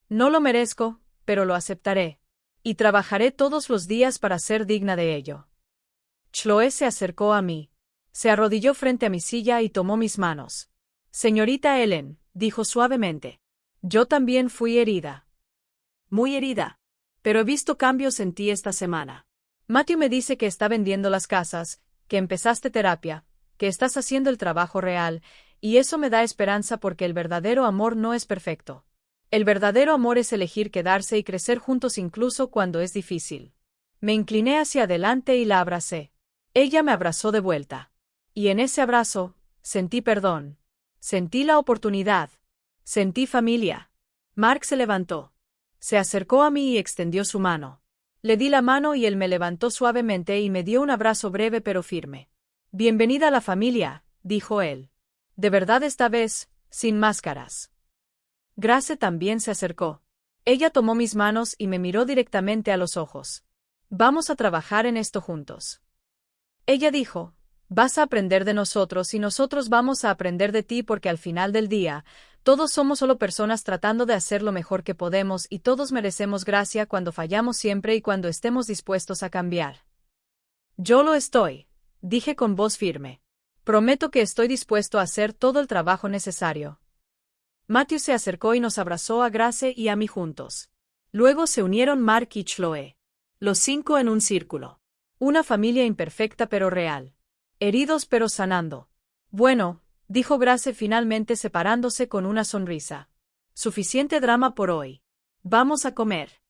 No lo merezco, pero lo aceptaré. Y trabajaré todos los días para ser digna de ello. Chloe se acercó a mí. Se arrodilló frente a mi silla y tomó mis manos. Señorita Ellen, dijo suavemente. Yo también fui herida. Muy herida. Pero he visto cambios en ti esta semana. Matthew me dice que está vendiendo las casas, que empezaste terapia, que estás haciendo el trabajo real, y eso me da esperanza porque el verdadero amor no es perfecto. El verdadero amor es elegir quedarse y crecer juntos incluso cuando es difícil. Me incliné hacia adelante y la abracé. Ella me abrazó de vuelta. Y en ese abrazo, sentí perdón. Sentí la oportunidad. Sentí familia. Mark se levantó. Se acercó a mí y extendió su mano. Le di la mano y él me levantó suavemente y me dio un abrazo breve pero firme. Bienvenida a la familia, dijo él. De verdad esta vez, sin máscaras. Grace también se acercó. Ella tomó mis manos y me miró directamente a los ojos. Vamos a trabajar en esto juntos. Ella dijo, vas a aprender de nosotros y nosotros vamos a aprender de ti porque al final del día, Todos somos solo personas tratando de hacer lo mejor que podemos y todos merecemos gracia cuando fallamos siempre y cuando estemos dispuestos a cambiar. Yo lo estoy, dije con voz firme. Prometo que estoy dispuesto a hacer todo el trabajo necesario. Matthew se acercó y nos abrazó a Grace y a mí juntos. Luego se unieron Mark y Chloe. Los 5 en un círculo. Una familia imperfecta pero real. Heridos pero sanando. Bueno, dijo Grace finalmente separándose con una sonrisa. Suficiente drama por hoy. Vamos a comer.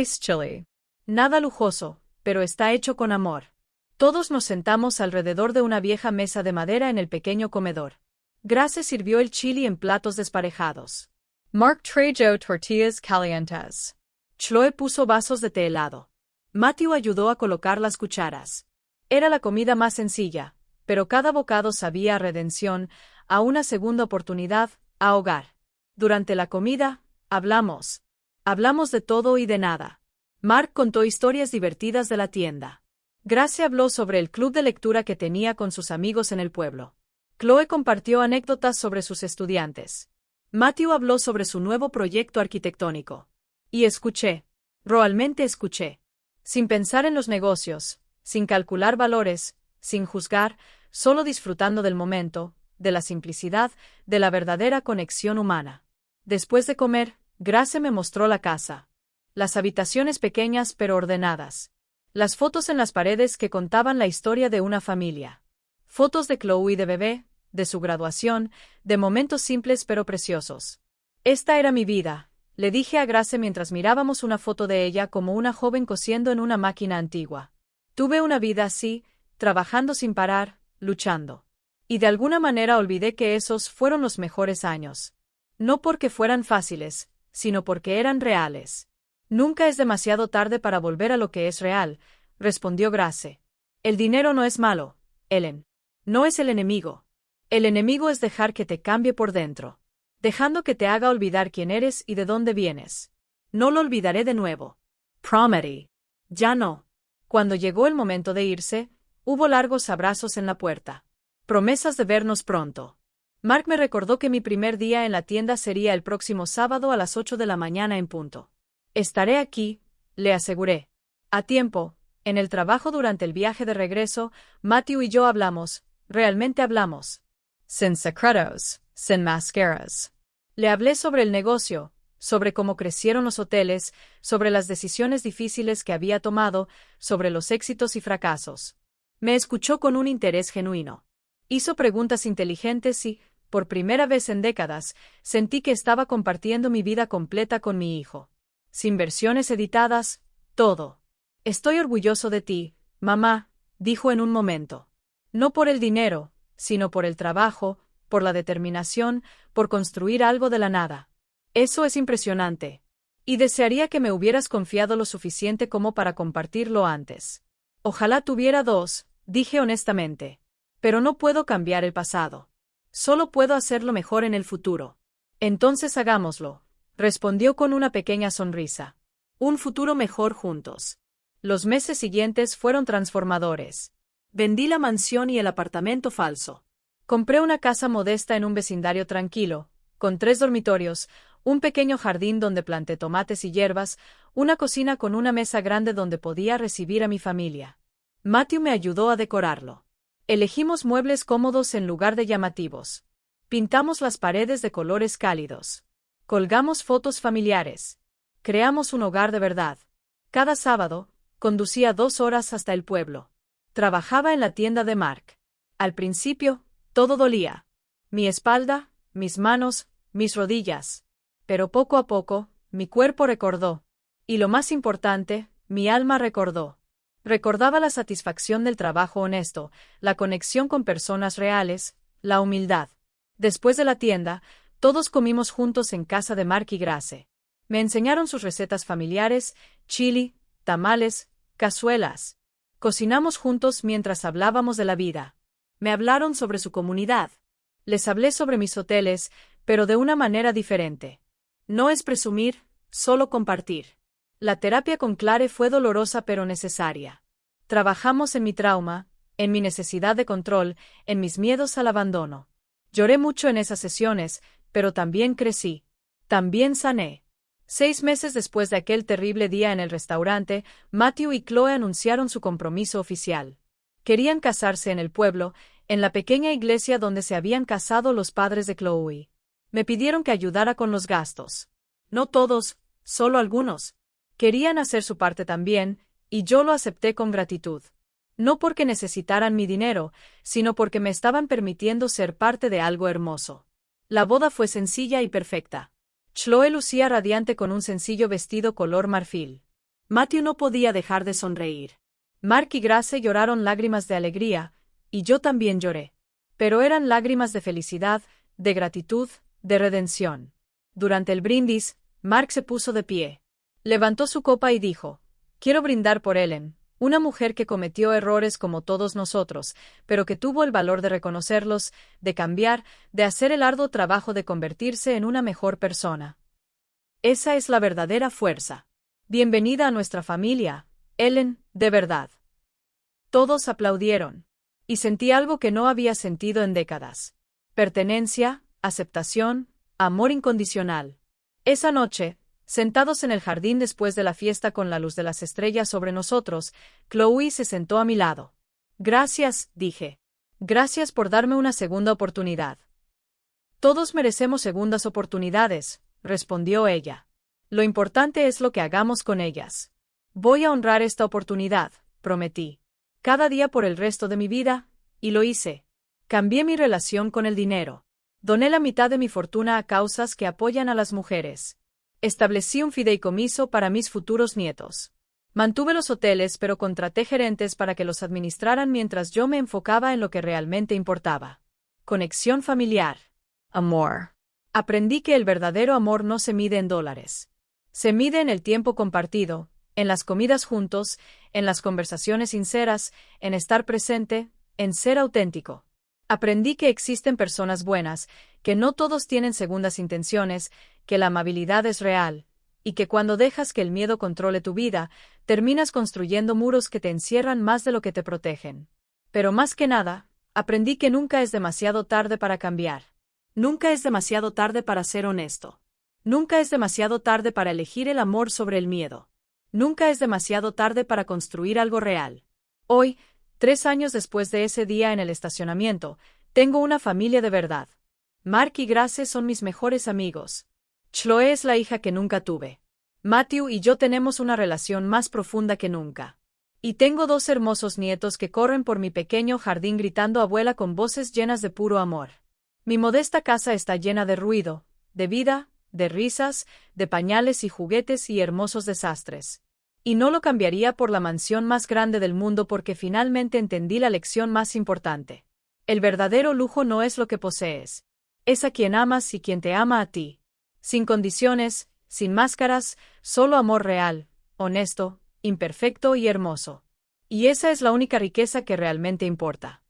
Ice chili. Nada lujoso, pero está hecho con amor. Todos nos sentamos alrededor de una vieja mesa de madera en el pequeño comedor. Grace sirvió el chili en platos desparejados. Mark trajo tortillas calientes. Chloe puso vasos de té helado. Matthew ayudó a colocar las cucharas. Era la comida más sencilla, pero cada bocado sabía a redención, a una segunda oportunidad, a hogar. Durante la comida, hablamos. Hablamos de todo y de nada. Mark contó historias divertidas de la tienda. Grace habló sobre el club de lectura que tenía con sus amigos en el pueblo. Chloe compartió anécdotas sobre sus estudiantes. Matthew habló sobre su nuevo proyecto arquitectónico. Y escuché. Realmente escuché. Sin pensar en los negocios, sin calcular valores, sin juzgar, solo disfrutando del momento, de la simplicidad, de la verdadera conexión humana. Después de comer, Grace me mostró la casa. Las habitaciones pequeñas pero ordenadas. Las fotos en las paredes que contaban la historia de una familia. Fotos de Chloe de bebé, de su graduación, de momentos simples pero preciosos. Esta era mi vida, le dije a Grace mientras mirábamos una foto de ella como una joven cosiendo en una máquina antigua. Tuve una vida así, trabajando sin parar, luchando. Y de alguna manera olvidé que esos fueron los mejores años. No porque fueran fáciles, sino porque eran reales. Nunca es demasiado tarde para volver a lo que es real, respondió Grace. El dinero no es malo, Ellen. No es el enemigo. El enemigo es dejar que te cambie por dentro. Dejando que te haga olvidar quién eres y de dónde vienes. No lo olvidaré de nuevo. Prometí. Ya no. Cuando llegó el momento de irse, hubo largos abrazos en la puerta. Promesas de vernos pronto. Mark me recordó que mi primer día en la tienda sería el próximo sábado a las 8 de la mañana en punto. Estaré aquí, le aseguré. A tiempo, en el trabajo durante el viaje de regreso, Matthew y yo hablamos, realmente hablamos. Sin secretos, sin máscaras. Le hablé sobre el negocio, sobre cómo crecieron los hoteles, sobre las decisiones difíciles que había tomado, sobre los éxitos y fracasos. Me escuchó con un interés genuino. Hizo preguntas inteligentes y, por primera vez en décadas, sentí que estaba compartiendo mi vida completa con mi hijo. Sin versiones editadas, todo. Estoy orgulloso de ti, mamá, dijo en un momento. No por el dinero, sino por el trabajo, por la determinación, por construir algo de la nada. Eso es impresionante. Y desearía que me hubieras confiado lo suficiente como para compartirlo antes. Ojalá tuviera 2, dije honestamente. Pero no puedo cambiar el pasado. Solo puedo hacerlo mejor en el futuro. Entonces hagámoslo, respondió con una pequeña sonrisa. Un futuro mejor juntos. Los meses siguientes fueron transformadores. Vendí la mansión y el apartamento falso. Compré una casa modesta en un vecindario tranquilo, con 3 dormitorios, un pequeño jardín donde planté tomates y hierbas, una cocina con una mesa grande donde podía recibir a mi familia. Matthew me ayudó a decorarlo. Elegimos muebles cómodos en lugar de llamativos. Pintamos las paredes de colores cálidos. Colgamos fotos familiares. Creamos un hogar de verdad. Cada sábado, conducía 2 horas hasta el pueblo. Trabajaba en la tienda de Mark. Al principio, todo dolía. Mi espalda, mis manos, mis rodillas. Pero poco a poco, mi cuerpo recordó. Y lo más importante, mi alma recordó. Recordaba la satisfacción del trabajo honesto, la conexión con personas reales, la humildad. Después de la tienda, todos comimos juntos en casa de Mark y Grace. Me enseñaron sus recetas familiares, chili, tamales, cazuelas. Cocinamos juntos mientras hablábamos de la vida. Me hablaron sobre su comunidad. Les hablé sobre mis hoteles, pero de una manera diferente. No es presumir, solo compartir. La terapia con Clare fue dolorosa pero necesaria. Trabajamos en mi trauma, en mi necesidad de control, en mis miedos al abandono. Lloré mucho en esas sesiones, pero también crecí. También sané. 6 meses después de aquel terrible día en el restaurante, Matthew y Chloe anunciaron su compromiso oficial. Querían casarse en el pueblo, en la pequeña iglesia donde se habían casado los padres de Chloe. Me pidieron que ayudara con los gastos. No todos, solo algunos. Querían hacer su parte también, y yo lo acepté con gratitud. No porque necesitaran mi dinero, sino porque me estaban permitiendo ser parte de algo hermoso. La boda fue sencilla y perfecta. Chloe lucía radiante con un sencillo vestido color marfil. Matthew no podía dejar de sonreír. Mark y Grace lloraron lágrimas de alegría, y yo también lloré. Pero eran lágrimas de felicidad, de gratitud, de redención. Durante el brindis, Mark se puso de pie. Levantó su copa y dijo: «Quiero brindar por Ellen, una mujer que cometió errores como todos nosotros, pero que tuvo el valor de reconocerlos, de cambiar, de hacer el arduo trabajo de convertirse en una mejor persona. Esa es la verdadera fuerza. Bienvenida a nuestra familia, Ellen, de verdad». Todos aplaudieron. Y sentí algo que no había sentido en décadas. Pertenencia, aceptación, amor incondicional. Esa noche, sentados en el jardín después de la fiesta con la luz de las estrellas sobre nosotros, Chloe se sentó a mi lado. «Gracias», dije. «Gracias por darme una segunda oportunidad». «Todos merecemos segundas oportunidades», respondió ella. «Lo importante es lo que hagamos con ellas». «Voy a honrar esta oportunidad», prometí. «Cada día por el resto de mi vida», y lo hice. Cambié mi relación con el dinero. Doné la mitad de mi fortuna a causas que apoyan a las mujeres. Establecí un fideicomiso para mis futuros nietos. Mantuve los hoteles, pero contraté gerentes para que los administraran mientras yo me enfocaba en lo que realmente importaba. Conexión familiar. Amor. Aprendí que el verdadero amor no se mide en dólares. Se mide en el tiempo compartido, en las comidas juntos, en las conversaciones sinceras, en estar presente, en ser auténtico. Aprendí que existen personas buenas, que no todos tienen segundas intenciones, que la amabilidad es real, y que cuando dejas que el miedo controle tu vida, terminas construyendo muros que te encierran más de lo que te protegen. Pero más que nada, aprendí que nunca es demasiado tarde para cambiar. Nunca es demasiado tarde para ser honesto. Nunca es demasiado tarde para elegir el amor sobre el miedo. Nunca es demasiado tarde para construir algo real. Hoy, 3 años después de ese día en el estacionamiento, tengo una familia de verdad. Mark y Grace son mis mejores amigos. Chloe es la hija que nunca tuve. Matthew y yo tenemos una relación más profunda que nunca. Y tengo 2 hermosos nietos que corren por mi pequeño jardín gritando abuela con voces llenas de puro amor. Mi modesta casa está llena de ruido, de vida, de risas, de pañales y juguetes y hermosos desastres. Y no lo cambiaría por la mansión más grande del mundo porque finalmente entendí la lección más importante. El verdadero lujo no es lo que posees. Es a quien amas y quien te ama a ti. Sin condiciones, sin máscaras, solo amor real, honesto, imperfecto y hermoso. Y esa es la única riqueza que realmente importa.